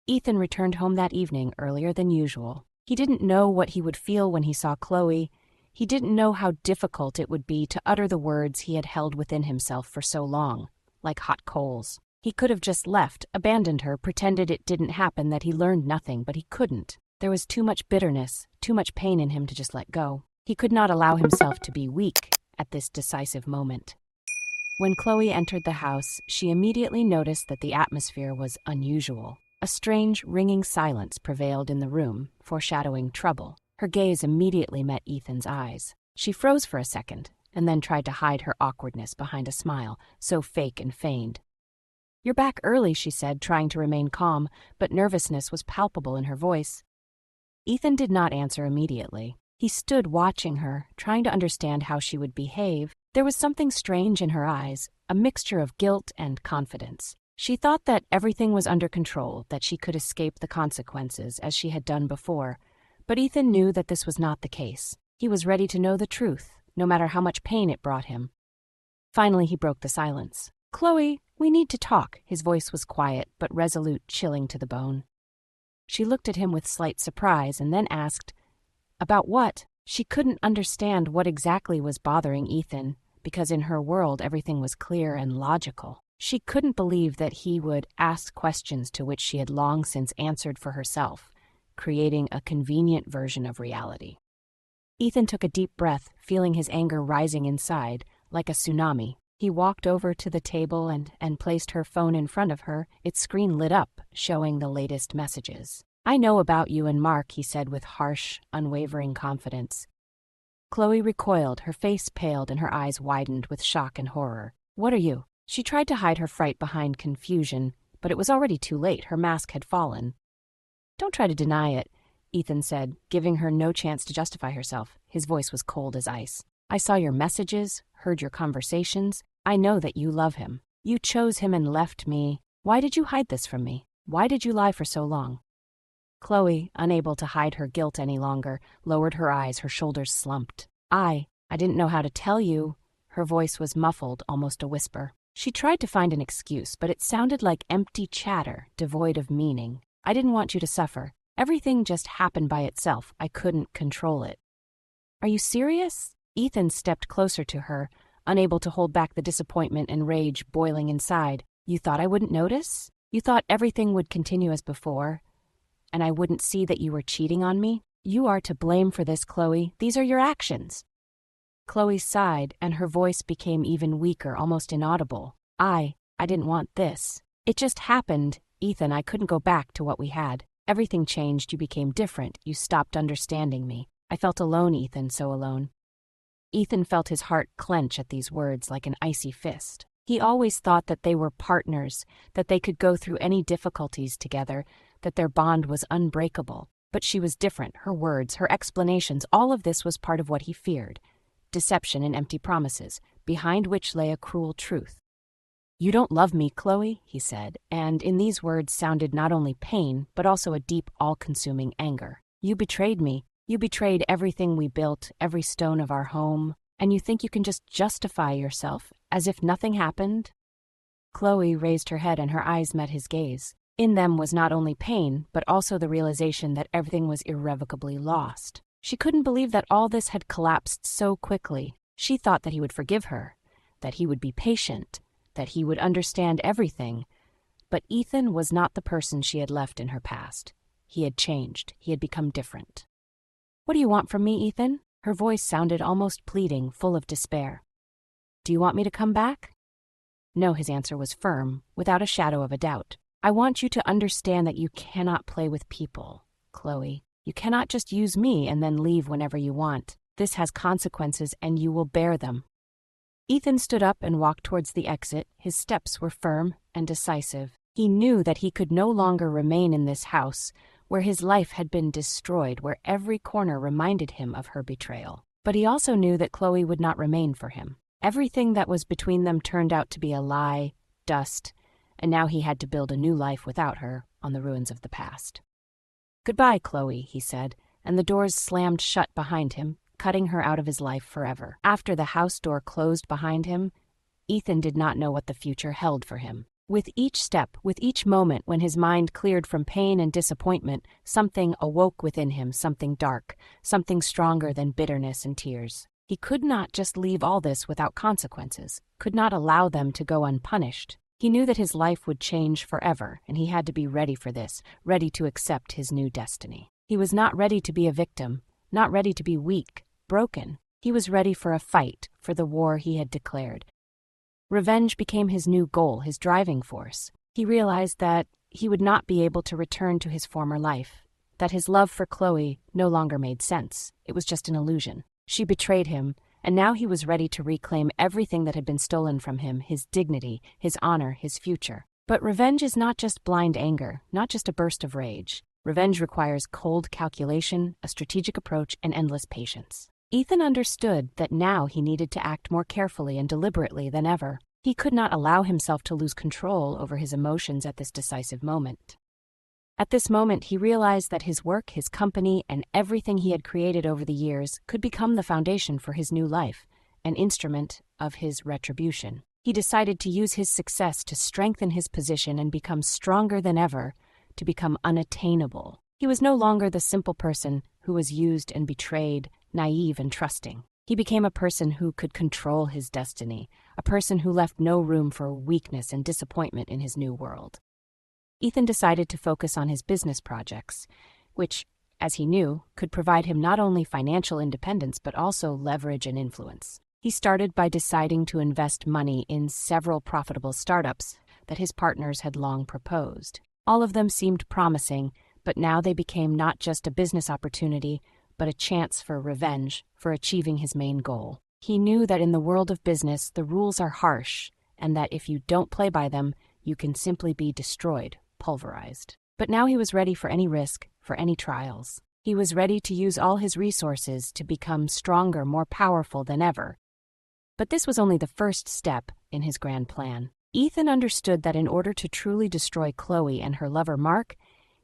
Ethan returned home that evening earlier than usual. He didn't know what he would feel when he saw Chloe. He didn't know how difficult it would be to utter the words he had held within himself for so long, like hot coals. He could have just left, abandoned her, pretended it didn't happen, that he learned nothing, but he couldn't. There was too much bitterness, too much pain in him to just let go. He could not allow himself to be weak at this decisive moment. When Chloe entered the house, she immediately noticed that the atmosphere was unusual. A strange, ringing silence prevailed in the room, foreshadowing trouble. Her gaze immediately met Ethan's eyes. She froze for a second, and then tried to hide her awkwardness behind a smile, so fake and feigned. "You're back early," she said, trying to remain calm, but nervousness was palpable in her voice. Ethan did not answer immediately. He stood watching her, trying to understand how she would behave. There was something strange in her eyes, a mixture of guilt and confidence. She thought that everything was under control, that she could escape the consequences, as she had done before. But Ethan knew that this was not the case. He was ready to know the truth, no matter how much pain it brought him. Finally, he broke the silence. "Chloe, we need to talk." His voice was quiet, but resolute, chilling to the bone. She looked at him with slight surprise and then asked, "About what?" She couldn't understand what exactly was bothering Ethan, because in her world everything was clear and logical. She couldn't believe that he would ask questions to which she had long since answered for herself, creating a convenient version of reality. Ethan took a deep breath, feeling his anger rising inside, like a tsunami. He walked over to the table and placed her phone in front of her. Its screen lit up, showing the latest messages. "I know about you and Mark," he said with harsh, unwavering confidence. Chloe recoiled, her face paled and her eyes widened with shock and horror. "What are you?" She tried to hide her fright behind confusion, but it was already too late. Her mask had fallen. "Don't try to deny it," Ethan said, giving her no chance to justify herself. His voice was cold as ice. "I saw your messages, heard your conversations. I know that you love him. You chose him and left me. Why did you hide this from me? Why did you lie for so long?" Chloe, unable to hide her guilt any longer, lowered her eyes, her shoulders slumped. I didn't know how to tell you." Her voice was muffled, almost a whisper. She tried to find an excuse, but it sounded like empty chatter, devoid of meaning. "I didn't want you to suffer. Everything just happened by itself. I couldn't control it." "Are you serious?" Ethan stepped closer to her, unable to hold back the disappointment and rage boiling inside. "You thought I wouldn't notice? You thought everything would continue as before, and I wouldn't see that you were cheating on me? You are to blame for this, Chloe. These are your actions." Chloe sighed, and her voice became even weaker, almost inaudible. I didn't want this. It just happened. Ethan, I couldn't go back to what we had. Everything changed. You became different. You stopped understanding me. I felt alone, Ethan, so alone." Ethan felt his heart clench at these words like an icy fist. He always thought that they were partners, that they could go through any difficulties together, that their bond was unbreakable. But she was different. Her words, her explanations, all of this was part of what he feared. Deception and empty promises, behind which lay a cruel truth. "You don't love me, Chloe," he said, and in these words sounded not only pain, but also a deep, all-consuming anger. "You betrayed me. You betrayed everything we built, every stone of our home, and you think you can just justify yourself, as if nothing happened?" Chloe raised her head and her eyes met his gaze. In them was not only pain, but also the realization that everything was irrevocably lost. She couldn't believe that all this had collapsed so quickly. She thought that he would forgive her, that he would be patient, that he would understand everything. But Ethan was not the person she had left in her past. He had changed. He had become different. "What do you want from me, Ethan?" Her voice sounded almost pleading, full of despair. "Do you want me to come back?" "No," his answer was firm, without a shadow of a doubt. "I want you to understand that you cannot play with people, Chloe. You cannot just use me and then leave whenever you want. This has consequences, and you will bear them." Ethan stood up and walked towards the exit. His steps were firm and decisive. He knew that he could no longer remain in this house, where his life had been destroyed, where every corner reminded him of her betrayal. But he also knew that Chloe would not remain for him. Everything that was between them turned out to be a lie, dust, and now he had to build a new life without her on the ruins of the past. "Goodbye, Chloe," he said, and the doors slammed shut behind him, cutting her out of his life forever. After the house door closed behind him, Ethan did not know what the future held for him. With each step, with each moment when his mind cleared from pain and disappointment, something awoke within him, something dark, something stronger than bitterness and tears. He could not just leave all this without consequences, could not allow them to go unpunished. He knew that his life would change forever, and he had to be ready for this, ready to accept his new destiny. He was not ready to be a victim, not ready to be weak, broken. He was ready for a fight, for the war he had declared. Revenge became his new goal, his driving force. He realized that he would not be able to return to his former life, that his love for Chloe no longer made sense. It was just an illusion. She betrayed him, and now he was ready to reclaim everything that had been stolen from him, his dignity, his honor, his future. But revenge is not just blind anger, not just a burst of rage. Revenge requires cold calculation, a strategic approach, and endless patience. Ethan understood that now he needed to act more carefully and deliberately than ever. He could not allow himself to lose control over his emotions at this decisive moment. At this moment, he realized that his work, his company, and everything he had created over the years could become the foundation for his new life, an instrument of his retribution. He decided to use his success to strengthen his position and become stronger than ever, to become unattainable. He was no longer the simple person who was used and betrayed, naive and trusting. He became a person who could control his destiny, a person who left no room for weakness and disappointment in his new world. Ethan decided to focus on his business projects, which, as he knew, could provide him not only financial independence but also leverage and influence. He started by deciding to invest money in several profitable startups that his partners had long proposed. All of them seemed promising, but now they became not just a business opportunity, but a chance for revenge for achieving his main goal. He knew that in the world of business, the rules are harsh, and that if you don't play by them, you can simply be destroyed, pulverized. But now he was ready for any risk, for any trials. He was ready to use all his resources to become stronger, more powerful than ever. But this was only the first step in his grand plan. Ethan understood that in order to truly destroy Chloe and her lover Mark,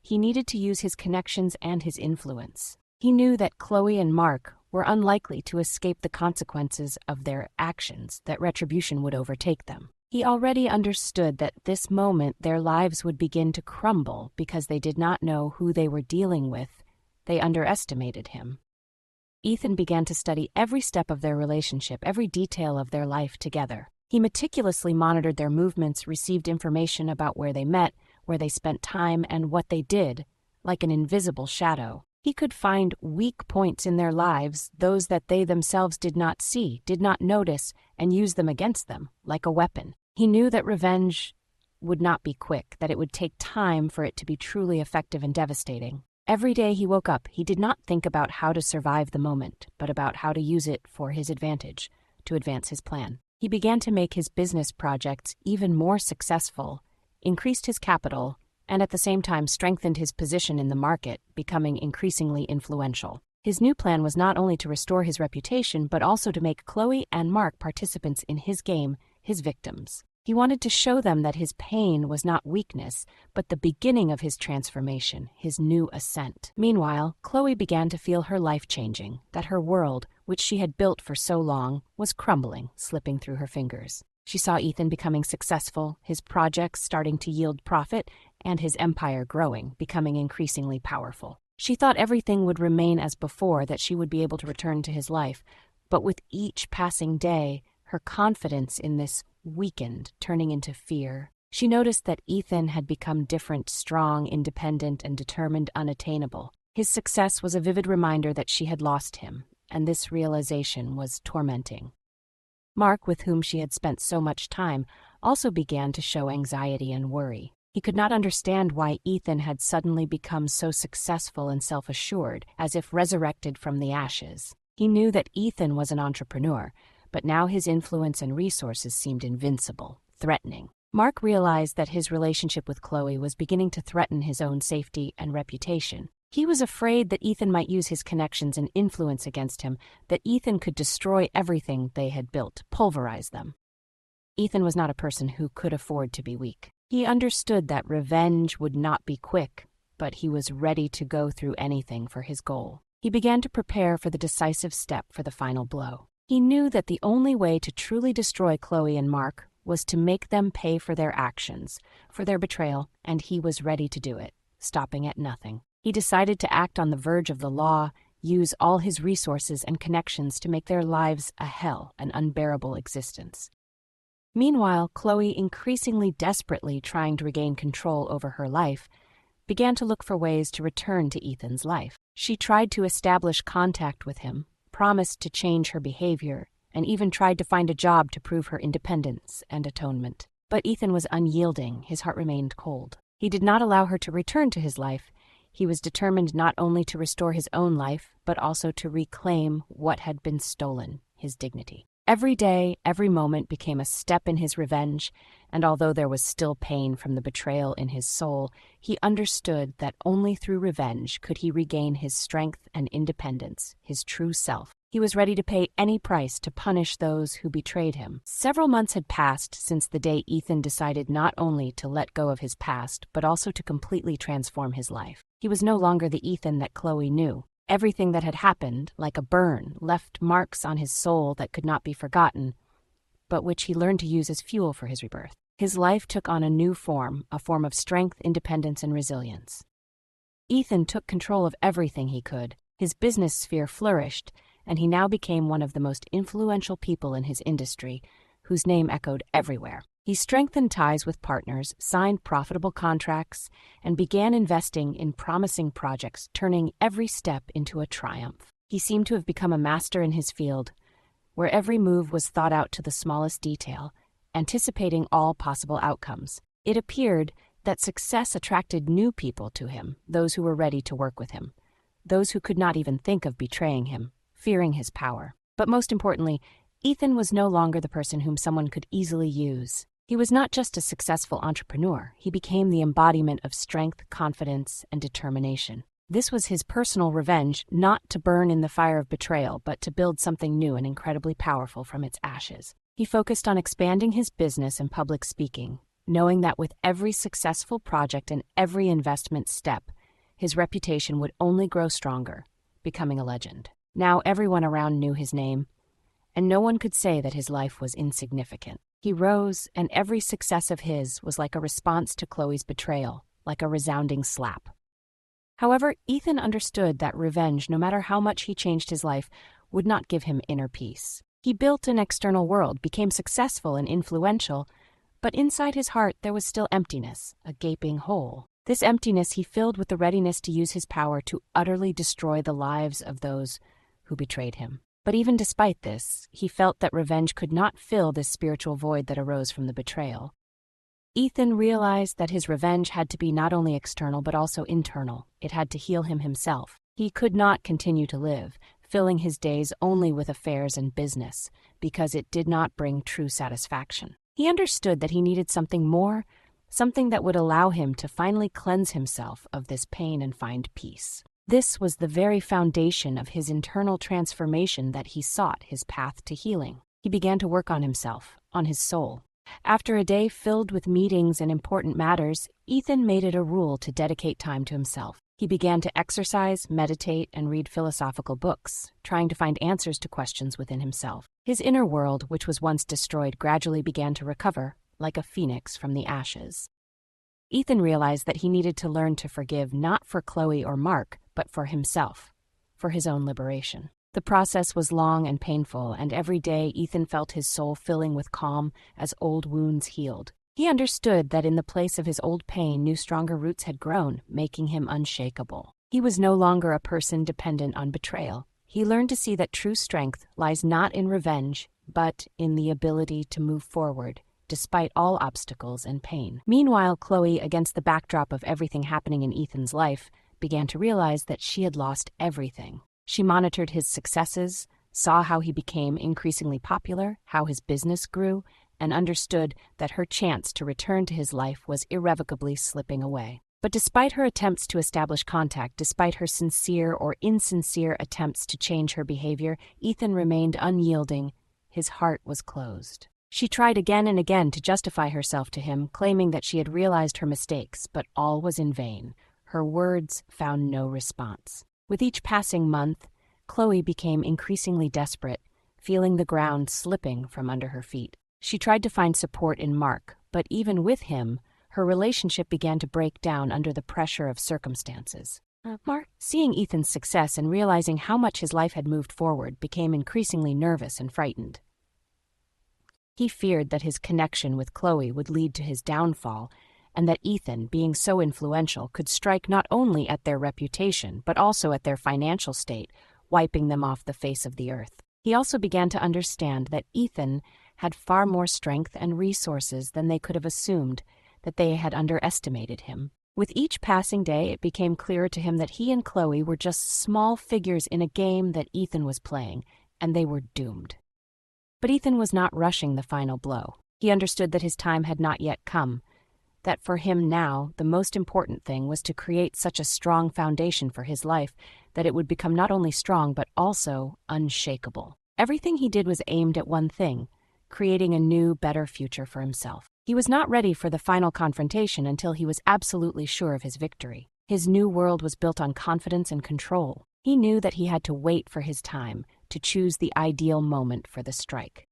he needed to use his connections and his influence. He knew that Chloe and Mark were unlikely to escape the consequences of their actions, that retribution would overtake them. He already understood that this moment their lives would begin to crumble because they did not know who they were dealing with. They underestimated him. Ethan began to study every step of their relationship, every detail of their life together. He meticulously monitored their movements, received information about where they met, where they spent time, and what they did, like an invisible shadow. He could find weak points in their lives, those that they themselves did not see, did not notice, and use them against them, like a weapon. He knew that revenge would not be quick, that it would take time for it to be truly effective and devastating. Every day he woke up, he did not think about how to survive the moment, but about how to use it for his advantage, to advance his plan. He began to make his business projects even more successful, increased his capital, and at the same time strengthened his position in the market, becoming increasingly influential. His new plan was not only to restore his reputation, but also to make Chloe and Mark participants in his game, his victims. He wanted to show them that his pain was not weakness, but the beginning of his transformation, his new ascent. Meanwhile, Chloe began to feel her life changing, that her world, which she had built for so long, was crumbling, slipping through her fingers. She saw Ethan becoming successful, his projects starting to yield profit, and his empire growing, becoming increasingly powerful. She thought everything would remain as before, that she would be able to return to his life. But with each passing day, her confidence in this weakened, turning into fear. She noticed that Ethan had become different, strong, independent, and determined, unattainable. His success was a vivid reminder that she had lost him, and this realization was tormenting. Mark, with whom she had spent so much time, also began to show anxiety and worry. He could not understand why Ethan had suddenly become so successful and self-assured, as if resurrected from the ashes. He knew that Ethan was an entrepreneur, but now his influence and resources seemed invincible, threatening. Mark realized that his relationship with Chloe was beginning to threaten his own safety and reputation. He was afraid that Ethan might use his connections and influence against him, that Ethan could destroy everything they had built, pulverize them. Ethan was not a person who could afford to be weak. He understood that revenge would not be quick, but he was ready to go through anything for his goal. He began to prepare for the decisive step, for the final blow. He knew that the only way to truly destroy Chloe and Mark was to make them pay for their actions, for their betrayal, and he was ready to do it, stopping at nothing. He decided to act on the verge of the law, use all his resources and connections to make their lives a hell, an unbearable existence. Meanwhile, Chloe, increasingly desperately trying to regain control over her life, began to look for ways to return to Ethan's life. She tried to establish contact with him, promised to change her behavior, and even tried to find a job to prove her independence and atonement. But Ethan was unyielding, his heart remained cold. He did not allow her to return to his life. He was determined not only to restore his own life, but also to reclaim what had been stolen, his dignity. Every day, every moment became a step in his revenge, and although there was still pain from the betrayal in his soul, he understood that only through revenge could he regain his strength and independence, his true self. He was ready to pay any price to punish those who betrayed him. Several months had passed since the day Ethan decided not only to let go of his past, but also to completely transform his life. He was no longer the Ethan that Chloe knew. Everything that had happened, like a burn, left marks on his soul that could not be forgotten, but which he learned to use as fuel for his rebirth. His life took on a new form, a form of strength, independence, and resilience. Ethan took control of everything he could. His business sphere flourished, and he now became one of the most influential people in his industry, whose name echoed everywhere. He strengthened ties with partners, signed profitable contracts, and began investing in promising projects, turning every step into a triumph. He seemed to have become a master in his field, where every move was thought out to the smallest detail, anticipating all possible outcomes. It appeared that success attracted new people to him, those who were ready to work with him, those who could not even think of betraying him, fearing his power. But most importantly, Ethan was no longer the person whom someone could easily use. He was not just a successful entrepreneur, he became the embodiment of strength, confidence, and determination. This was his personal revenge, not to burn in the fire of betrayal, but to build something new and incredibly powerful from its ashes. He focused on expanding his business and public speaking, knowing that with every successful project and every investment step, his reputation would only grow stronger, becoming a legend. Now everyone around knew his name, and no one could say that his life was insignificant. He rose, and every success of his was like a response to Chloe's betrayal, like a resounding slap. However, Ethan understood that revenge, no matter how much he changed his life, would not give him inner peace. He built an external world, became successful and influential, but inside his heart there was still emptiness, a gaping hole. This emptiness he filled with the readiness to use his power to utterly destroy the lives of those who betrayed him. But even despite this, he felt that revenge could not fill this spiritual void that arose from the betrayal. Ethan realized that his revenge had to be not only external but also internal. It had to heal him himself. He could not continue to live, filling his days only with affairs and business, because it did not bring true satisfaction. He understood that he needed something more, something that would allow him to finally cleanse himself of this pain and find peace. This was the very foundation of his internal transformation that he sought, his path to healing. He began to work on himself, on his soul. After a day filled with meetings and important matters, Ethan made it a rule to dedicate time to himself. He began to exercise, meditate, and read philosophical books, trying to find answers to questions within himself. His inner world, which was once destroyed, gradually began to recover, like a phoenix from the ashes. Ethan realized that he needed to learn to forgive not for Chloe or Mark, but for himself, for his own liberation. The process was long and painful, and every day Ethan felt his soul filling with calm as old wounds healed. He understood that in the place of his old pain, new stronger roots had grown, making him unshakable. He was no longer a person dependent on betrayal. He learned to see that true strength lies not in revenge, but in the ability to move forward, despite all obstacles and pain. Meanwhile, Chloe, against the backdrop of everything happening in Ethan's life, began to realize that she had lost everything. She monitored his successes, saw how he became increasingly popular, how his business grew, and understood that her chance to return to his life was irrevocably slipping away. But despite her attempts to establish contact, despite her sincere or insincere attempts to change her behavior, Ethan remained unyielding. His heart was closed. She tried again and again to justify herself to him, claiming that she had realized her mistakes, but all was in vain. Her words found no response. With each passing month, Chloe became increasingly desperate, feeling the ground slipping from under her feet. She tried to find support in Mark, but even with him, her relationship began to break down under the pressure of circumstances. Mark, seeing Ethan's success and realizing how much his life had moved forward, became increasingly nervous and frightened. He feared that his connection with Chloe would lead to his downfall, and that Ethan, being so influential, could strike not only at their reputation, but also at their financial state, wiping them off the face of the earth. He also began to understand that Ethan had far more strength and resources than they could have assumed, that they had underestimated him. With each passing day, it became clearer to him that he and Chloe were just small figures in a game that Ethan was playing, and they were doomed. But Ethan was not rushing the final blow. He understood that his time had not yet come, that for him now the most important thing was to create such a strong foundation for his life that it would become not only strong but also unshakable. Everything he did was aimed at one thing, creating a new, better future for himself. He was not ready for the final confrontation until he was absolutely sure of his victory. His new world was built on confidence and control. He knew that he had to wait for his time, to choose the ideal moment for the strike.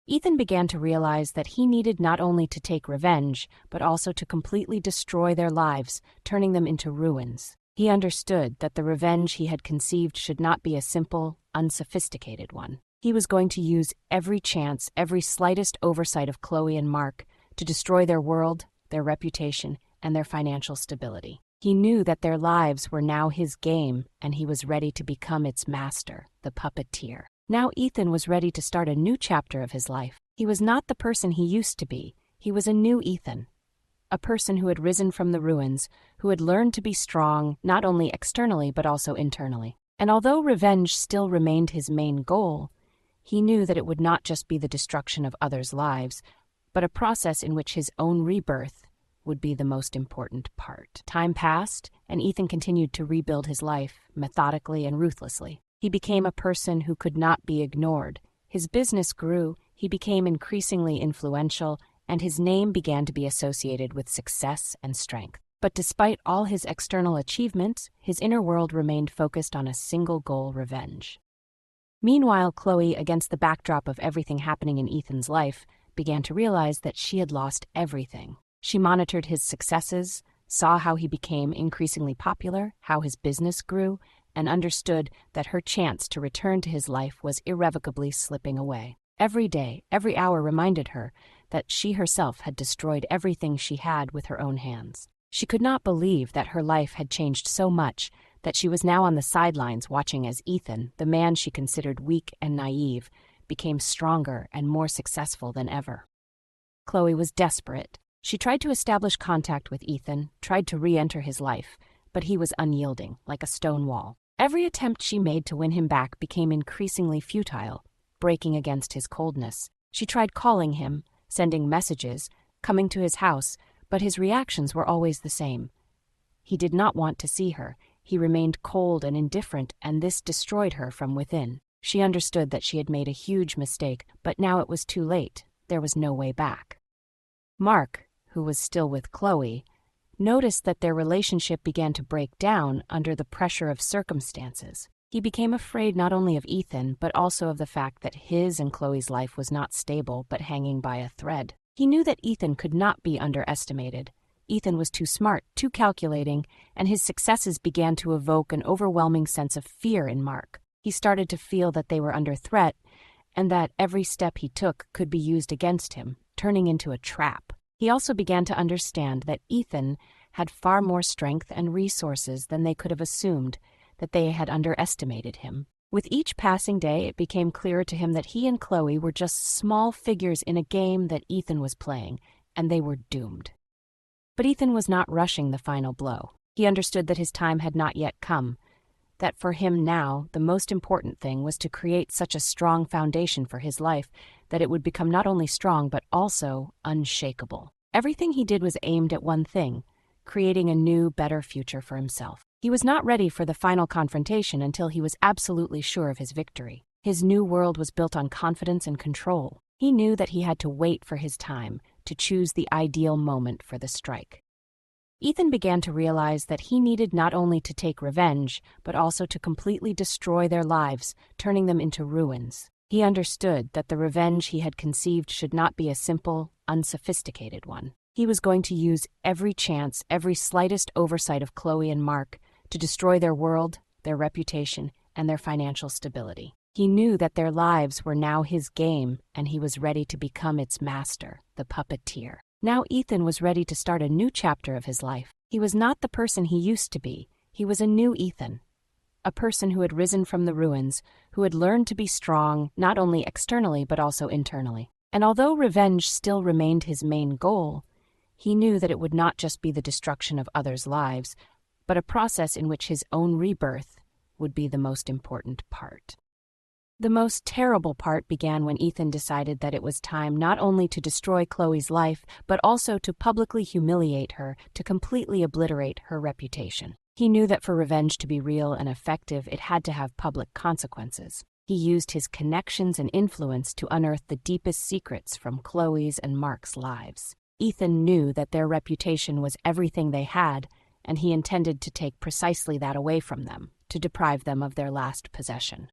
Ethan began to realize that he needed not only to take revenge, but also to completely destroy their lives, turning them into ruins. He understood that the revenge he had conceived should not be a simple, unsophisticated one. He was going to use every chance, every slightest oversight of Chloe and Mark to destroy their world, their reputation, and their financial stability. He knew that their lives were now his game, and he was ready to become its master, the puppeteer. Now Ethan was ready to start a new chapter of his life. He was not the person he used to be. He was a new Ethan. A person who had risen from the ruins, who had learned to be strong, not only externally but also internally. And although revenge still remained his main goal, he knew that it would not just be the destruction of others' lives, but a process in which his own rebirth would be the most important part. Time passed, and Ethan continued to rebuild his life, methodically and ruthlessly. He became a person who could not be ignored. His business grew, he became increasingly influential, and his name began to be associated with success and strength. But despite all his external achievements, his inner world remained focused on a single goal: revenge. Meanwhile, Chloe, against the backdrop of everything happening in Ethan's life, began to realize that she had lost everything. She monitored his successes, saw how he became increasingly popular, how his business grew, and understood that her chance to return to his life was irrevocably slipping away. Every day, every hour reminded her that she herself had destroyed everything she had with her own hands. She could not believe that her life had changed so much that she was now on the sidelines watching as Ethan, the man she considered weak and naive, became stronger and more successful than ever. Chloe was desperate. She tried to establish contact with Ethan, tried to re-enter his life, but he was unyielding, like a stone wall. Every attempt she made to win him back became increasingly futile, breaking against his coldness. She tried calling him, sending messages, coming to his house, but his reactions were always the same. He did not want to see her. He remained cold and indifferent, and this destroyed her from within. She understood that she had made a huge mistake, but now it was too late. There was no way back. Mark, who was still with Chloe, noticed that their relationship began to break down under the pressure of circumstances. He became afraid not only of Ethan, but also of the fact that his and Chloe's life was not stable, but hanging by a thread. He knew that Ethan could not be underestimated. Ethan was too smart, too calculating, and his successes began to evoke an overwhelming sense of fear in Mark. He started to feel that they were under threat, and that every step he took could be used against him, turning into a trap. He also began to understand that Ethan had far more strength and resources than they could have assumed, that they had underestimated him. With each passing day, it became clearer to him that he and Chloe were just small figures in a game that Ethan was playing, and they were doomed. But Ethan was not rushing the final blow. He understood that his time had not yet come, that for him now, the most important thing was to create such a strong foundation for his life that it would become not only strong but also unshakable. Everything he did was aimed at one thing: creating a new, better future for himself. He was not ready for the final confrontation until he was absolutely sure of his victory. His new world was built on confidence and control. He knew that he had to wait for his time, to choose the ideal moment for the strike. Ethan began to realize that he needed not only to take revenge, but also to completely destroy their lives, turning them into ruins. He understood that the revenge he had conceived should not be a simple, unsophisticated one. He was going to use every chance, every slightest oversight of Chloe and Mark to destroy their world, their reputation, and their financial stability. He knew that their lives were now his game, and he was ready to become its master, the puppeteer. Now Ethan was ready to start a new chapter of his life. He was not the person he used to be. He was a new Ethan, a person who had risen from the ruins, who had learned to be strong, not only externally but also internally. And although revenge still remained his main goal, he knew that it would not just be the destruction of others' lives, but a process in which his own rebirth would be the most important part. The most terrible part began when Ethan decided that it was time not only to destroy Chloe's life, but also to publicly humiliate her, to completely obliterate her reputation. He knew that for revenge to be real and effective, it had to have public consequences. He used his connections and influence to unearth the deepest secrets from Chloe's and Mark's lives. Ethan knew that their reputation was everything they had, and he intended to take precisely that away from them, to deprive them of their last possession.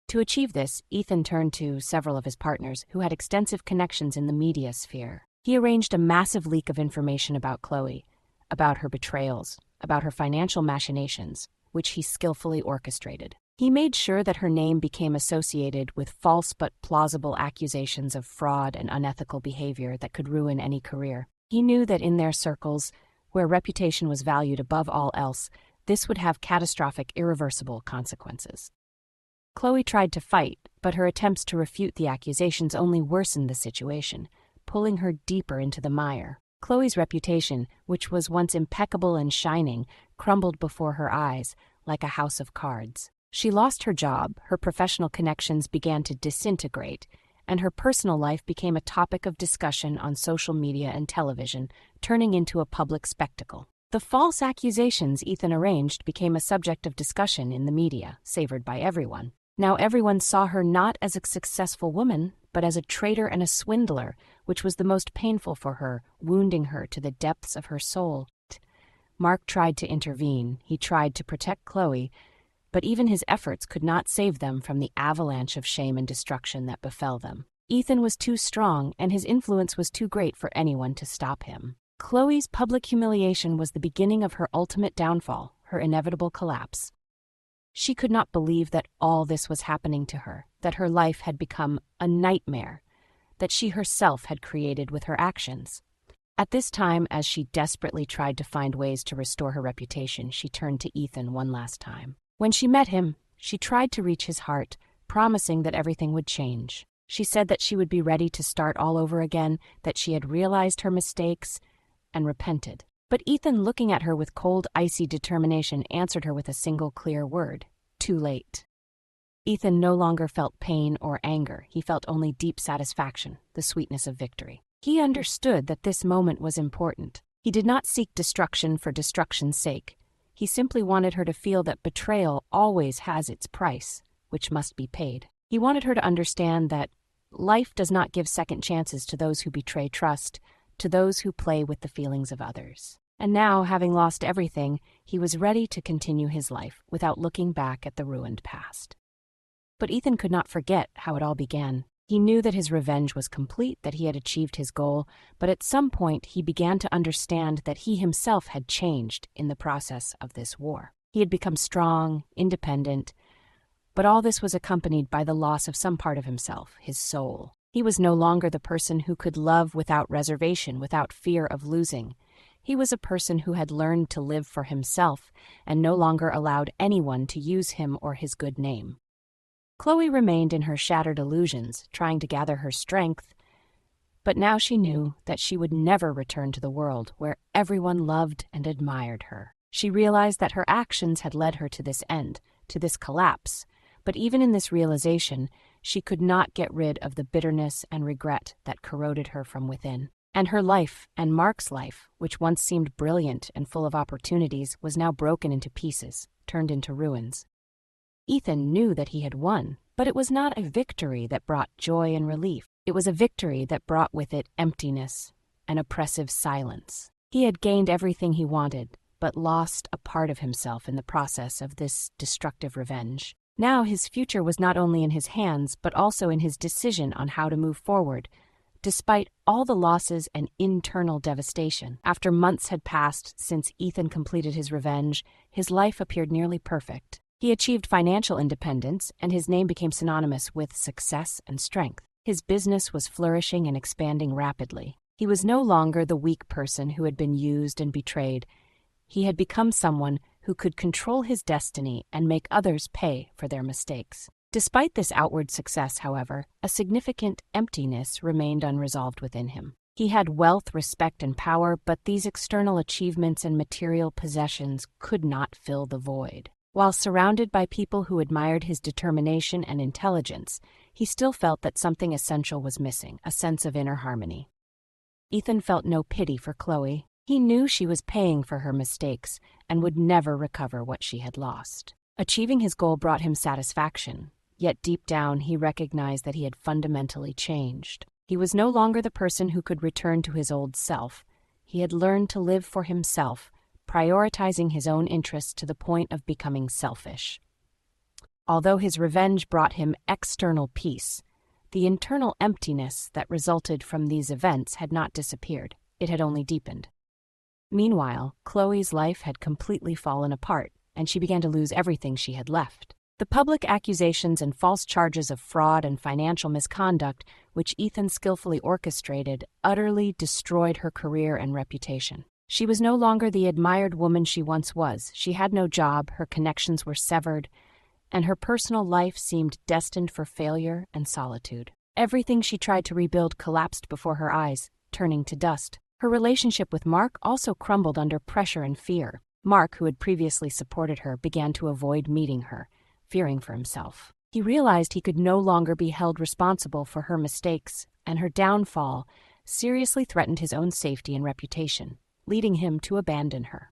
To achieve this, Ethan turned to several of his partners who had extensive connections in the media sphere. He arranged a massive leak of information about Chloe, about her betrayals, about her financial machinations, which he skillfully orchestrated. He made sure that her name became associated with false but plausible accusations of fraud and unethical behavior that could ruin any career. He knew that in their circles, where reputation was valued above all else, this would have catastrophic, irreversible consequences. Chloe tried to fight, but her attempts to refute the accusations only worsened the situation, pulling her deeper into the mire. Chloe's reputation, which was once impeccable and shining, crumbled before her eyes like a house of cards. She lost her job, her professional connections began to disintegrate, and her personal life became a topic of discussion on social media and television, turning into a public spectacle. The false accusations Ethan arranged became a subject of discussion in the media, savored by everyone. Now everyone saw her not as a successful woman, but as a traitor and a swindler, which was the most painful for her, wounding her to the depths of her soul. Mark tried to intervene. He tried to protect Chloe, but even his efforts could not save them from the avalanche of shame and destruction that befell them. Ethan was too strong, and his influence was too great for anyone to stop him. Chloe's public humiliation was the beginning of her ultimate downfall, her inevitable collapse. She could not believe that all this was happening to her, that her life had become a nightmare, that she herself had created with her actions. At this time, as she desperately tried to find ways to restore her reputation, she turned to Ethan one last time. When she met him, she tried to reach his heart, promising that everything would change. She said that she would be ready to start all over again, that she had realized her mistakes and repented. But Ethan, looking at her with cold, icy determination, answered her with a single clear word: too late. Ethan no longer felt pain or anger. He felt only deep satisfaction, the sweetness of victory. He understood that this moment was important. He did not seek destruction for destruction's sake. He simply wanted her to feel that betrayal always has its price, which must be paid. He wanted her to understand that life does not give second chances to those who betray trust, to those who play with the feelings of others. And now, having lost everything, he was ready to continue his life without looking back at the ruined past. But Ethan could not forget how it all began. He knew that his revenge was complete, that he had achieved his goal, but at some point he began to understand that he himself had changed in the process of this war. He had become strong, independent, but all this was accompanied by the loss of some part of himself, his soul. He was no longer the person who could love without reservation, without fear of losing. He was a person who had learned to live for himself and no longer allowed anyone to use him or his good name. Chloe remained in her shattered illusions, trying to gather her strength, but now she knew that she would never return to the world where everyone loved and admired her. She realized that her actions had led her to this end, to this collapse, but even in this realization, she could not get rid of the bitterness and regret that corroded her from within. And her life, and Mark's life, which once seemed brilliant and full of opportunities, was now broken into pieces, turned into ruins. Ethan knew that he had won, but it was not a victory that brought joy and relief. It was a victory that brought with it emptiness and oppressive silence. He had gained everything he wanted, but lost a part of himself in the process of this destructive revenge. Now his future was not only in his hands, but also in his decision on how to move forward. Despite all the losses and internal devastation, after months had passed since Ethan completed his revenge, his life appeared nearly perfect. He achieved financial independence, and his name became synonymous with success and strength. His business was flourishing and expanding rapidly. He was no longer the weak person who had been used and betrayed. He had become someone who could control his destiny and make others pay for their mistakes. Despite this outward success, however, a significant emptiness remained unresolved within him. He had wealth, respect, and power, but these external achievements and material possessions could not fill the void. While surrounded by people who admired his determination and intelligence, he still felt that something essential was missing, a sense of inner harmony. Ethan felt no pity for Chloe. He knew she was paying for her mistakes and would never recover what she had lost. Achieving his goal brought him satisfaction. Yet deep down, he recognized that he had fundamentally changed. He was no longer the person who could return to his old self. He had learned to live for himself, prioritizing his own interests to the point of becoming selfish. Although his revenge brought him external peace, the internal emptiness that resulted from these events had not disappeared. It had only deepened. Meanwhile, Chloe's life had completely fallen apart, and she began to lose everything she had left. The public accusations and false charges of fraud and financial misconduct, which Ethan skillfully orchestrated, utterly destroyed her career and reputation. She was no longer the admired woman she once was. She had no job, her connections were severed, and her personal life seemed destined for failure and solitude. Everything she tried to rebuild collapsed before her eyes, turning to dust. Her relationship with Mark also crumbled under pressure and fear. Mark, who had previously supported her, began to avoid meeting her, fearing for himself. He realized he could no longer be held responsible for her mistakes, and her downfall seriously threatened his own safety and reputation, leading him to abandon her.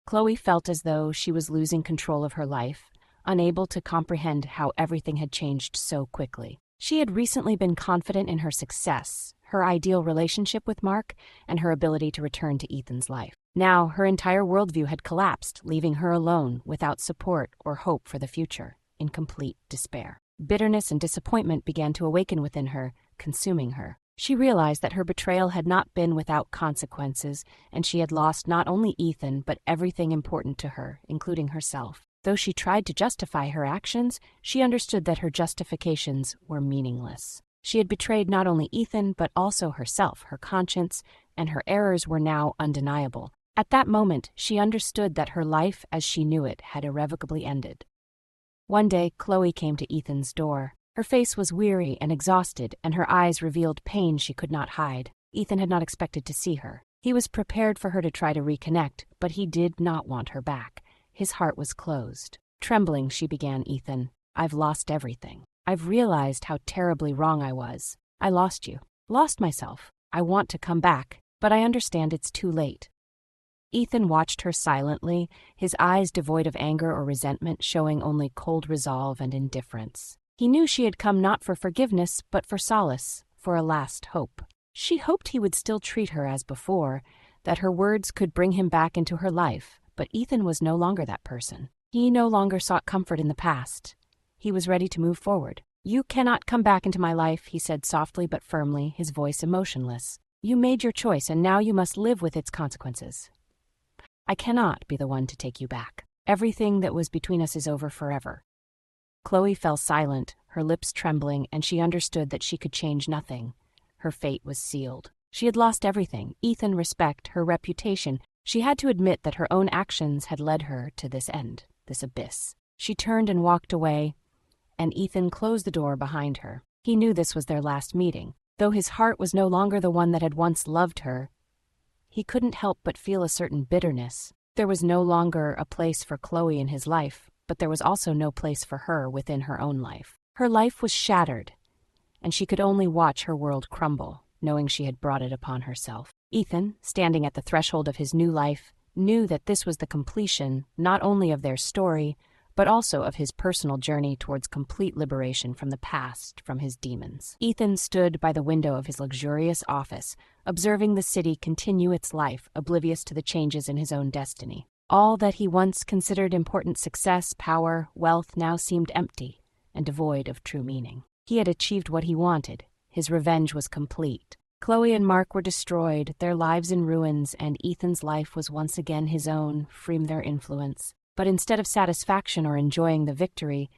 Chloe felt as though she was losing control of her life, unable to comprehend how everything had changed so quickly. She had recently been confident in her success, her ideal relationship with Mark, and her ability to return to Ethan's life. Now, her entire worldview had collapsed, leaving her alone, without support or hope for the future, in complete despair. Bitterness and disappointment began to awaken within her, consuming her. She realized that her betrayal had not been without consequences, and she had lost not only Ethan but everything important to her, including herself. Though she tried to justify her actions, she understood that her justifications were meaningless. She had betrayed not only Ethan but also herself, her conscience, and her errors were now undeniable. At that moment, she understood that her life as she knew it had irrevocably ended. One day, Chloe came to Ethan's door. Her face was weary and exhausted, and her eyes revealed pain she could not hide. Ethan had not expected to see her. He was prepared for her to try to reconnect, but he did not want her back. His heart was closed. Trembling, she began, "Ethan, I've lost everything. I've realized how terribly wrong I was. I lost you. Lost myself. I want to come back, but I understand it's too late." Ethan watched her silently, his eyes devoid of anger or resentment, showing only cold resolve and indifference. He knew she had come not for forgiveness, but for solace, for a last hope. She hoped he would still treat her as before, that her words could bring him back into her life, but Ethan was no longer that person. He no longer sought comfort in the past. He was ready to move forward. "You cannot come back into my life," he said softly but firmly, his voice emotionless. "You made your choice, and now you must live with its consequences. I cannot be the one to take you back. Everything that was between us is over forever." Chloe fell silent, her lips trembling, and she understood that she could change nothing. Her fate was sealed. She had lost everything: Ethan, respect, her reputation. She had to admit that her own actions had led her to this end, this abyss. She turned and walked away, and Ethan closed the door behind her. He knew this was their last meeting. Though his heart was no longer the one that had once loved her, he couldn't help but feel a certain bitterness. There was no longer a place for Chloe in his life, but there was also no place for her within her own life. Her life was shattered, and she could only watch her world crumble, knowing she had brought it upon herself. Ethan, standing at the threshold of his new life, knew that this was the completion not only of their story, but also of his personal journey towards complete liberation from the past, from his demons. Ethan stood by the window of his luxurious office, observing the city continue its life, oblivious to the changes in his own destiny. All that he once considered important success, power, wealth now seemed empty and devoid of true meaning. He had achieved what he wanted. His revenge was complete. Chloe and Mark were destroyed, their lives in ruins, and Ethan's life was once again his own, free from their influence. But instead of satisfaction or enjoying the victory,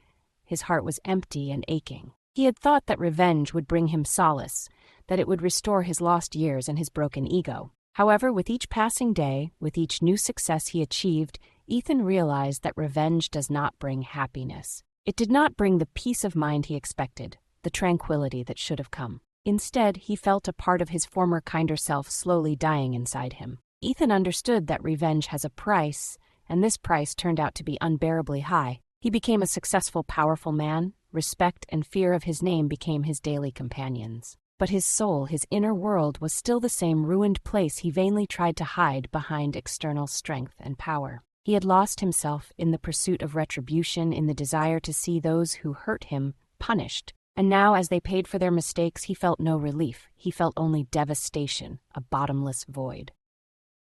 his heart was empty and aching. He had thought that revenge would bring him solace, that it would restore his lost years and his broken ego. However, with each passing day, with each new success he achieved, Ethan realized that revenge does not bring happiness. It did not bring the peace of mind he expected, the tranquility that should have come. Instead, he felt a part of his former kinder self slowly dying inside him. Ethan understood that revenge has a price, and this price turned out to be unbearably high. He became a successful, powerful man. Respect and fear of his name became his daily companions. But his soul, his inner world, was still the same ruined place he vainly tried to hide behind external strength and power. He had lost himself in the pursuit of retribution, in the desire to see those who hurt him punished. And now, as they paid for their mistakes, he felt no relief. He felt only devastation, a bottomless void.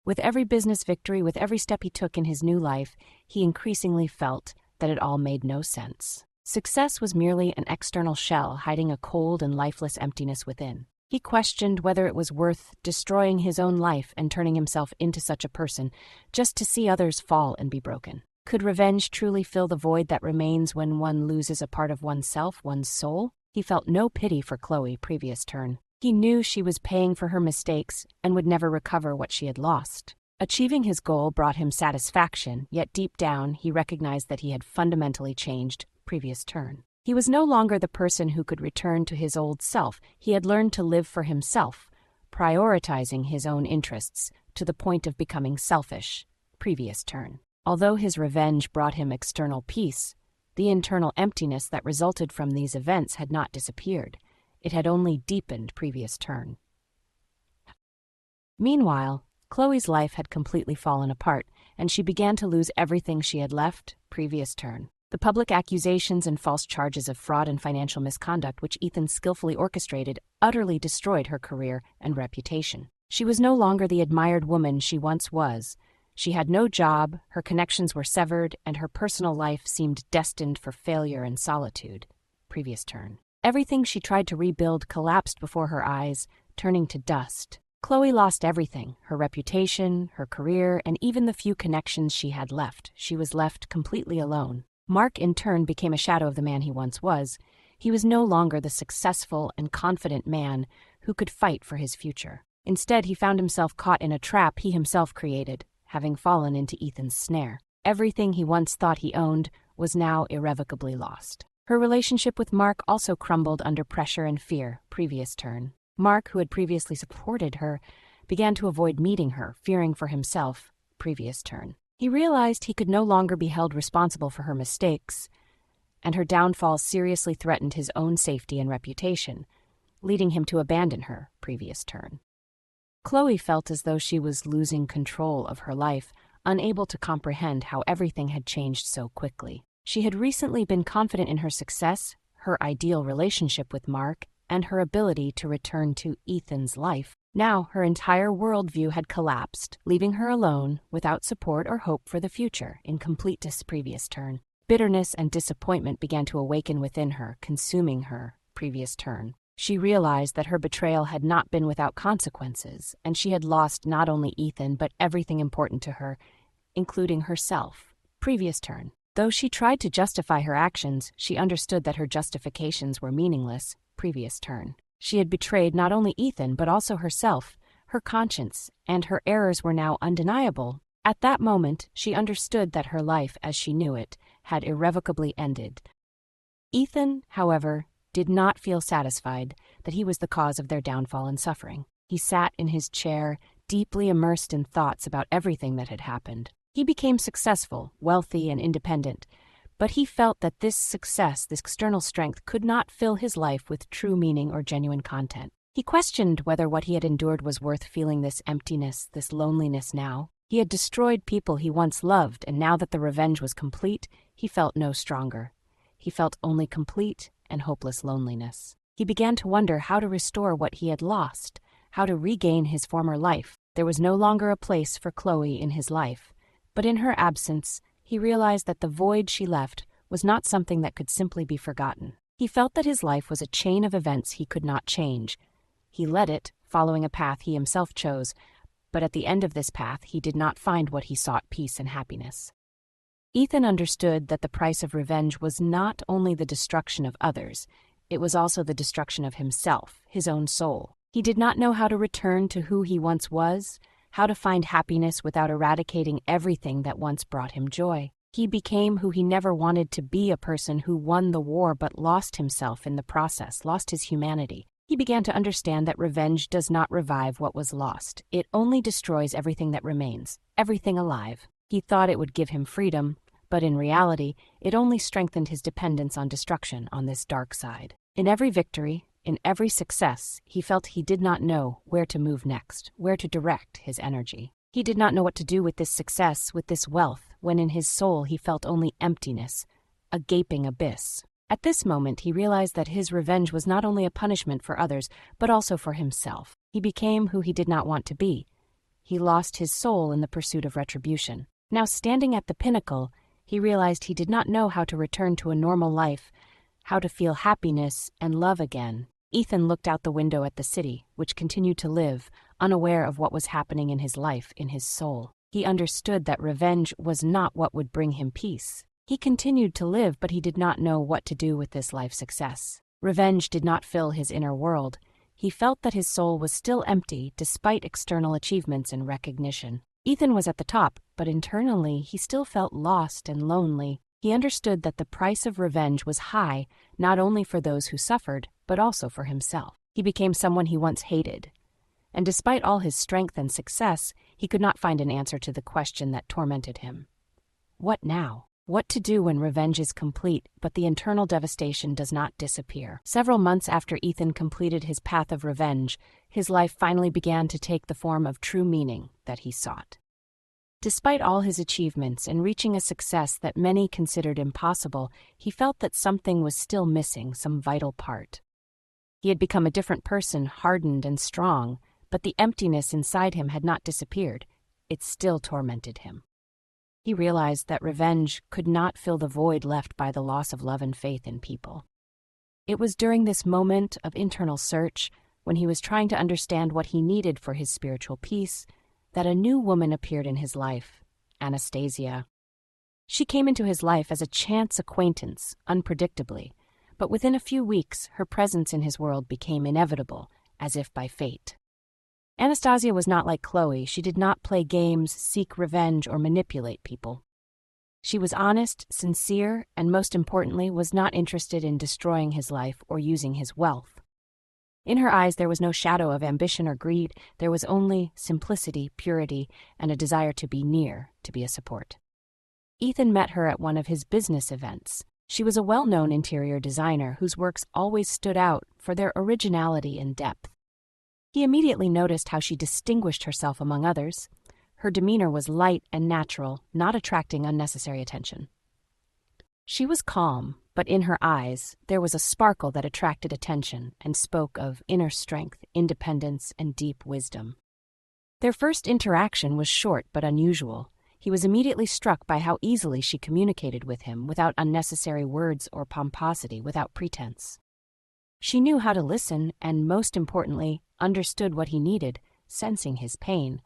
With every business victory, with every step he took in his new life, he increasingly felt that it all made no sense. Success was merely an external shell hiding a cold and lifeless emptiness within. He questioned whether it was worth destroying his own life and turning himself into such a person just to see others fall and be broken. Could revenge truly fill the void that remains when one loses a part of oneself, one's soul? He felt no pity for Chloe previous turn. He knew she was paying for her mistakes and would never recover what she had lost. Achieving his goal brought him satisfaction, yet deep down he recognized that he had fundamentally changed previous turn. He was no longer the person who could return to his old self. He had learned to live for himself, prioritizing his own interests to the point of becoming selfish previous turn. Although his revenge brought him external peace, the internal emptiness that resulted from these events had not disappeared. It had only deepened previous turn. Meanwhile, Chloe's life had completely fallen apart, and she began to lose everything she had left previous turn. The public accusations and false charges of fraud and financial misconduct which Ethan skillfully orchestrated utterly destroyed her career and reputation. She was no longer the admired woman she once was. She had no job, her connections were severed, and her personal life seemed destined for failure and solitude previous turn. Everything she tried to rebuild collapsed before her eyes, turning to dust. Chloe lost everything, her reputation, her career, and even the few connections she had left. She was left completely alone. Mark, in turn, became a shadow of the man he once was. He was no longer the successful and confident man who could fight for his future. Instead, he found himself caught in a trap he himself created, having fallen into Ethan's snare. Everything he once thought he owned was now irrevocably lost. Her relationship with Mark also crumbled under pressure and fear previous turn. Mark, who had previously supported her, began to avoid meeting her, fearing for himself previous turn. He realized he could no longer be held responsible for her mistakes, and her downfall seriously threatened his own safety and reputation, leading him to abandon her previous turn. Chloe felt as though she was losing control of her life, unable to comprehend how everything had changed so quickly. She had recently been confident in her success, her ideal relationship with Mark, and her ability to return to Ethan's life. Now her entire worldview had collapsed, leaving her alone, without support or hope for the future, in complete previous turn. Bitterness and disappointment began to awaken within her, consuming her previous turn. She realized that her betrayal had not been without consequences, and she had lost not only Ethan but everything important to her, including herself previous turn. Though she tried to justify her actions, she understood that her justifications were meaningless previous turn. She had betrayed not only Ethan but also herself, her conscience, and her errors were now undeniable. At that moment, she understood that her life, as she knew it, had irrevocably ended. Ethan, however, did not feel satisfied that he was the cause of their downfall and suffering. He sat in his chair, deeply immersed in thoughts about everything that had happened. He became successful, wealthy, and independent, but he felt that this success, this external strength, could not fill his life with true meaning or genuine content. He questioned whether what he had endured was worth feeling this emptiness, this loneliness now. He had destroyed people he once loved, and now that the revenge was complete, he felt no stronger. He felt only complete and hopeless loneliness. He began to wonder how to restore what he had lost, how to regain his former life. There was no longer a place for Chloe in his life, but in her absence, he realized that the void she left was not something that could simply be forgotten. He felt that his life was a chain of events he could not change. He led it, following a path he himself chose, but at the end of this path he did not find what he sought, peace and happiness. Ethan understood that the price of revenge was not only the destruction of others, it was also the destruction of himself, his own soul. He did not know how to return to who he once was, how to find happiness without eradicating everything that once brought him joy. He became who he never wanted to be, a person who won the war but lost himself in the process, lost his humanity. He began to understand that revenge does not revive what was lost. It only destroys everything that remains, everything alive. He thought it would give him freedom, but in reality, it only strengthened his dependence on destruction on this dark side. In every victory, in every success, he felt he did not know where to move next, where to direct his energy. He did not know what to do with this success, with this wealth, when in his soul he felt only emptiness, a gaping abyss. At this moment, he realized that his revenge was not only a punishment for others, but also for himself. He became who he did not want to be. He lost his soul in the pursuit of retribution. Now, standing at the pinnacle, he realized he did not know how to return to a normal life, how to feel happiness and love again. Ethan looked out the window at the city, which continued to live, unaware of what was happening in his life, in his soul. He understood that revenge was not what would bring him peace. He continued to live, but he did not know what to do with this life success. Revenge did not fill his inner world. He felt that his soul was still empty despite external achievements and recognition. Ethan was at the top, but internally he still felt lost and lonely. He understood that the price of revenge was high, not only for those who suffered, but also for himself. He became someone he once hated. And despite all his strength and success, he could not find an answer to the question that tormented him. What now? What to do when revenge is complete, but the internal devastation does not disappear? Several months after Ethan completed his path of revenge, his life finally began to take the form of true meaning that he sought. Despite all his achievements and reaching a success that many considered impossible, he felt that something was still missing, some vital part. He had become a different person, hardened and strong, but the emptiness inside him had not disappeared. It still tormented him. He realized that revenge could not fill the void left by the loss of love and faith in people. It was during this moment of internal search, when he was trying to understand what he needed for his spiritual peace, that a new woman appeared in his life, Anastasia. She came into his life as a chance acquaintance, unpredictably, but within a few weeks her presence in his world became inevitable, as if by fate. Anastasia was not like Chloe. She did not play games, seek revenge, or manipulate people. She was honest, sincere, and most importantly, was not interested in destroying his life or using his wealth. In her eyes there was no shadow of ambition or greed. There was only simplicity, purity, and a desire to be near, to be a support. Ethan met her at one of his business events. She was a well-known interior designer whose works always stood out for their originality and depth. He immediately noticed how she distinguished herself among others. Her demeanor was light and natural, not attracting unnecessary attention. She was calm, but in her eyes there was a sparkle that attracted attention and spoke of inner strength, independence, and deep wisdom. Their first interaction was short but unusual. He was immediately struck by how easily she communicated with him without unnecessary words or pomposity, without pretense. She knew how to listen and, most importantly, understood what he needed, sensing his pain.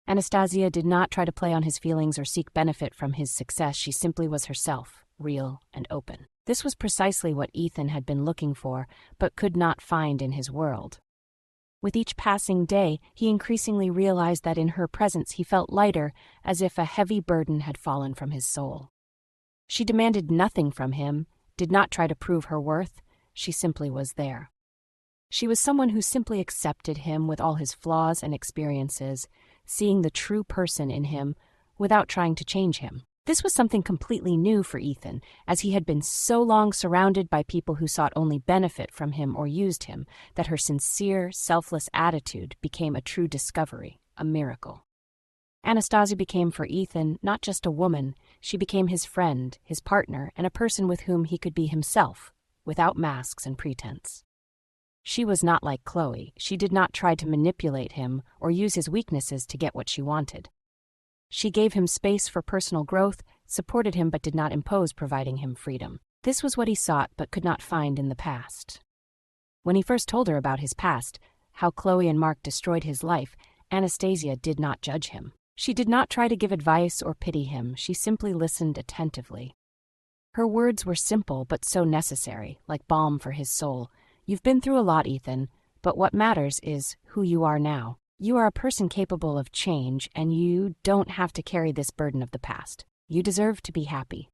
Anastasia did not try to play on his feelings or seek benefit from his success. She simply was herself, real and open. This was precisely what Ethan had been looking for, but could not find in his world. With each passing day, he increasingly realized that in her presence he felt lighter, as if a heavy burden had fallen from his soul. She demanded nothing from him, did not try to prove her worth. She simply was there. She was someone who simply accepted him with all his flaws and experiences, seeing the true person in him without trying to change him. This was something completely new for Ethan, as he had been so long surrounded by people who sought only benefit from him or used him, that her sincere, selfless attitude became a true discovery, a miracle. Anastasia became for Ethan not just a woman, she became his friend, his partner, and a person with whom he could be himself, without masks and pretense. She was not like Chloe. She did not try to manipulate him or use his weaknesses to get what she wanted. She gave him space for personal growth, supported him but did not impose, providing him freedom. This was what he sought but could not find in the past. When he first told her about his past, how Chloe and Mark destroyed his life, Anastasia did not judge him. She did not try to give advice or pity him. She simply listened attentively. Her words were simple but so necessary, like balm for his soul. You've been through a lot, Ethan, but what matters is who you are now. You are a person capable of change, and you don't have to carry this burden of the past. You deserve to be happy.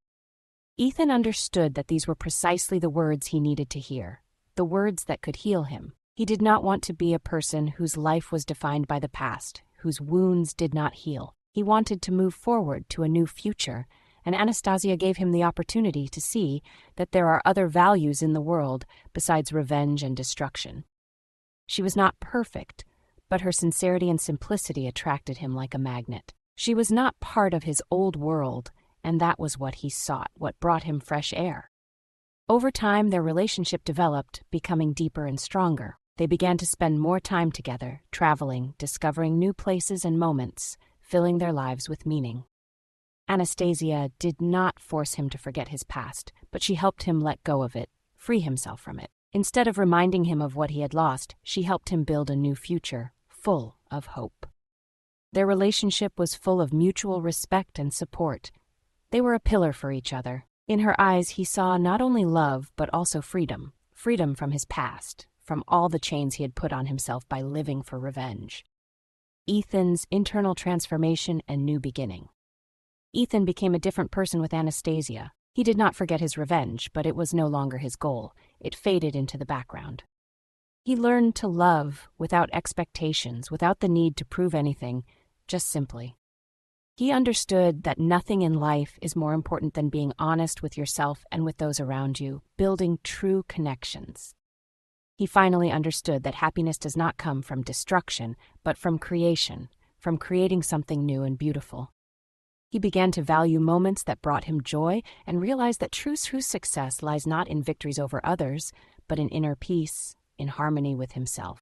Ethan understood that these were precisely the words he needed to hear, the words that could heal him. He did not want to be a person whose life was defined by the past, whose wounds did not heal. He wanted to move forward to a new future, and Anastasia gave him the opportunity to see that there are other values in the world besides revenge and destruction. She was not perfect, but her sincerity and simplicity attracted him like a magnet. She was not part of his old world, and that was what he sought, what brought him fresh air. Over time, their relationship developed, becoming deeper and stronger. They began to spend more time together, traveling, discovering new places and moments, filling their lives with meaning. Anastasia did not force him to forget his past, but she helped him let go of it, free himself from it. Instead of reminding him of what he had lost, she helped him build a new future, full of hope. Their relationship was full of mutual respect and support. They were a pillar for each other. In her eyes, he saw not only love, but also freedom. Freedom from his past, from all the chains he had put on himself by living for revenge. Ethan's internal transformation and new beginning. Ethan became a different person with Anastasia. He did not forget his revenge, but it was no longer his goal. It faded into the background. He learned to love without expectations, without the need to prove anything, just simply. He understood that nothing in life is more important than being honest with yourself and with those around you, building true connections. He finally understood that happiness does not come from destruction, but from creation, from creating something new and beautiful. He began to value moments that brought him joy and realized that true success lies not in victories over others, but in inner peace, in harmony with himself.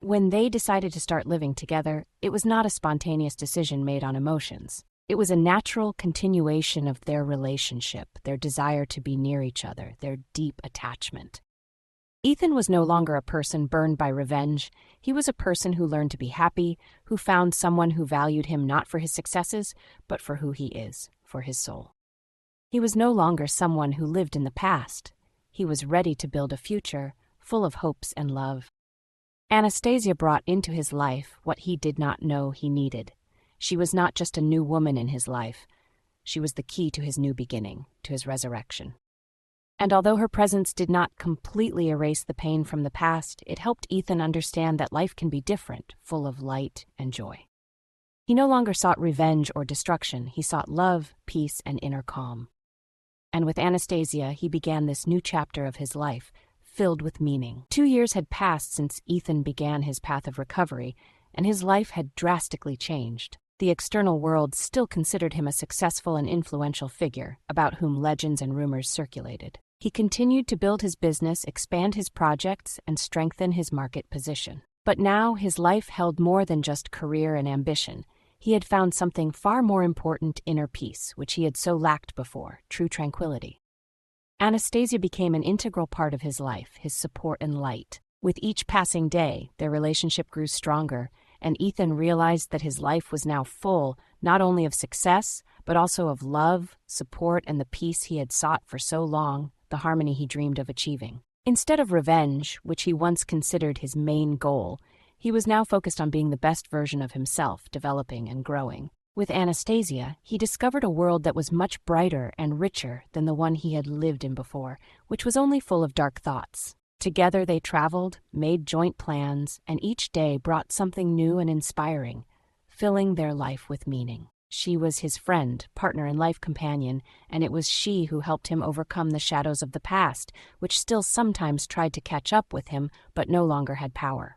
When they decided to start living together, it was not a spontaneous decision made on emotions. It was a natural continuation of their relationship, their desire to be near each other, their deep attachment. Ethan was no longer a person burned by revenge. He was a person who learned to be happy, who found someone who valued him not for his successes, but for who he is, for his soul. He was no longer someone who lived in the past. He was ready to build a future full of hopes and love. Anastasia brought into his life what he did not know he needed. She was not just a new woman in his life. She was the key to his new beginning, to his resurrection. And although her presence did not completely erase the pain from the past, it helped Ethan understand that life can be different, full of light and joy. He no longer sought revenge or destruction. He sought love, peace, and inner calm. And with Anastasia, he began this new chapter of his life, filled with meaning. 2 years had passed since Ethan began his path of recovery, and his life had drastically changed. The external world still considered him a successful and influential figure, about whom legends and rumors circulated. He continued to build his business, expand his projects, and strengthen his market position. But now his life held more than just career and ambition. He had found something far more important: inner peace, which he had so lacked before, true tranquility. Anastasia became an integral part of his life, his support and light. With each passing day, their relationship grew stronger, and Ethan realized that his life was now full, not only of success, but also of love, support, and the peace he had sought for so long, the harmony he dreamed of achieving. Instead of revenge, which he once considered his main goal, he was now focused on being the best version of himself, developing and growing. With Anastasia, he discovered a world that was much brighter and richer than the one he had lived in before, which was only full of dark thoughts. Together they traveled, made joint plans, and each day brought something new and inspiring, filling their life with meaning. She was his friend, partner, and life companion, and it was she who helped him overcome the shadows of the past, which still sometimes tried to catch up with him, but no longer had power.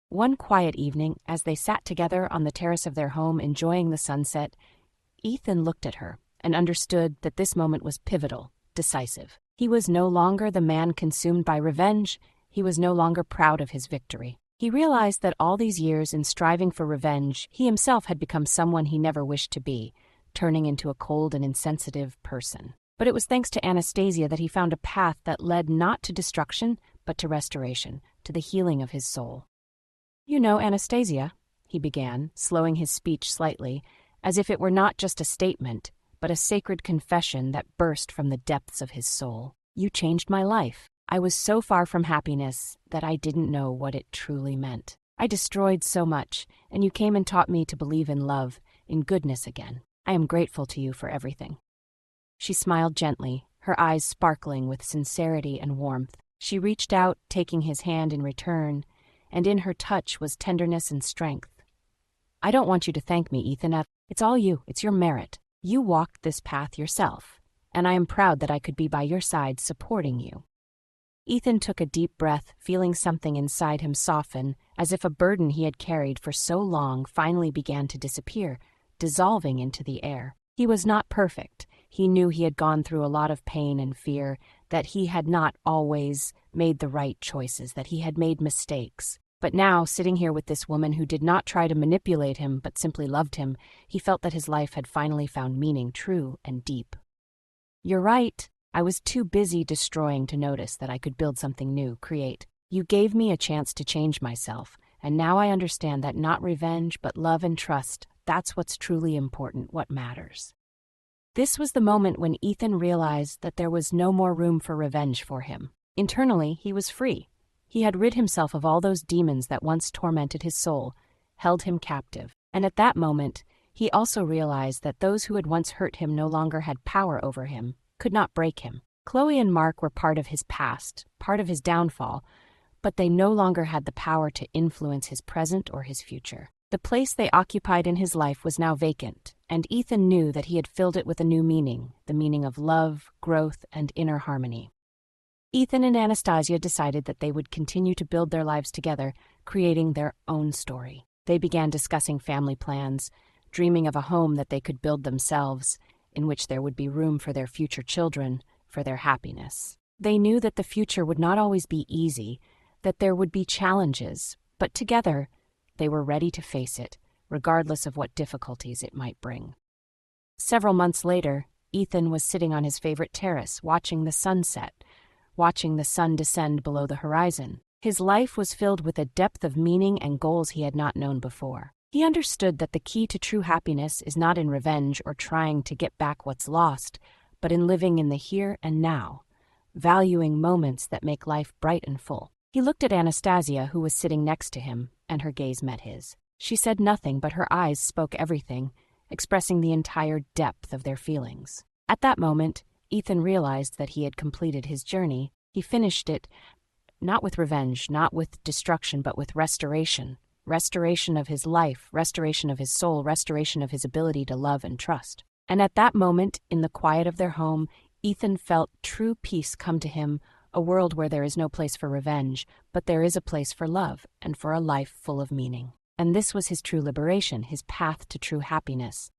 One quiet evening, as they sat together on the terrace of their home enjoying the sunset, Ethan looked at her and understood that this moment was pivotal, decisive. He was no longer the man consumed by revenge. He was no longer proud of his victory. He realized that all these years in striving for revenge, he himself had become someone he never wished to be, turning into a cold and insensitive person. But it was thanks to Anastasia that he found a path that led not to destruction, but to restoration, to the healing of his soul. "You know, Anastasia," he began, slowing his speech slightly, as if it were not just a statement, but a sacred confession that burst from the depths of his soul. "You changed my life. I was so far from happiness that I didn't know what it truly meant. I destroyed so much, and you came and taught me to believe in love, in goodness again. I am grateful to you for everything." She smiled gently, her eyes sparkling with sincerity and warmth. She reached out, taking his hand in return, and in her touch was tenderness and strength. "I don't want you to thank me, Ethan. It's all you. It's your merit. You walked this path yourself, and I am proud that I could be by your side supporting you." Ethan took a deep breath, feeling something inside him soften, as if a burden he had carried for so long finally began to disappear, dissolving into the air. He was not perfect. He knew he had gone through a lot of pain and fear, that he had not always made the right choices, that he had made mistakes. But now, sitting here with this woman who did not try to manipulate him but simply loved him, he felt that his life had finally found meaning true and deep. "You're right. I was too busy destroying to notice that I could build something new, create. You gave me a chance to change myself, And now I understand that not revenge, but love and trust, that's what's truly important, what matters. This was the moment when Ethan realized that there was no more room for revenge for him. Internally, he was free. He had rid himself of all those demons that once tormented his soul, held him captive. And at that moment, he also realized that those who had once hurt him no longer had power over him, could not break him. Chloe and Mark were part of his past, part of his downfall, but they no longer had the power to influence his present or his future. The place they occupied in his life was now vacant, and Ethan knew that he had filled it with a new meaning, the meaning of love, growth, and inner harmony. Ethan and Anastasia decided that they would continue to build their lives together, creating their own story. They began discussing family plans, dreaming of a home that they could build themselves, in which there would be room for their future children, for their happiness. They knew that the future would not always be easy, that there would be challenges, but together, they were ready to face it, regardless of what difficulties it might bring. Several months later, Ethan was sitting on his favorite terrace, watching the sunset, watching the sun descend below the horizon. His life was filled with a depth of meaning and goals he had not known before. He understood that the key to true happiness is not in revenge or trying to get back what's lost, but in living in the here and now, valuing moments that make life bright and full. He looked at Anastasia, who was sitting next to him, and her gaze met his. She said nothing, but her eyes spoke everything, expressing the entire depth of their feelings. At that moment, Ethan realized that he had completed his journey. He finished it, not with revenge, not with destruction, but with restoration. Restoration of his life, restoration of his soul, restoration of his ability to love and trust. And at that moment, in the quiet of their home, Ethan felt true peace come to him, a world where there is no place for revenge, but there is a place for love and for a life full of meaning. And this was his true liberation, his path to true happiness.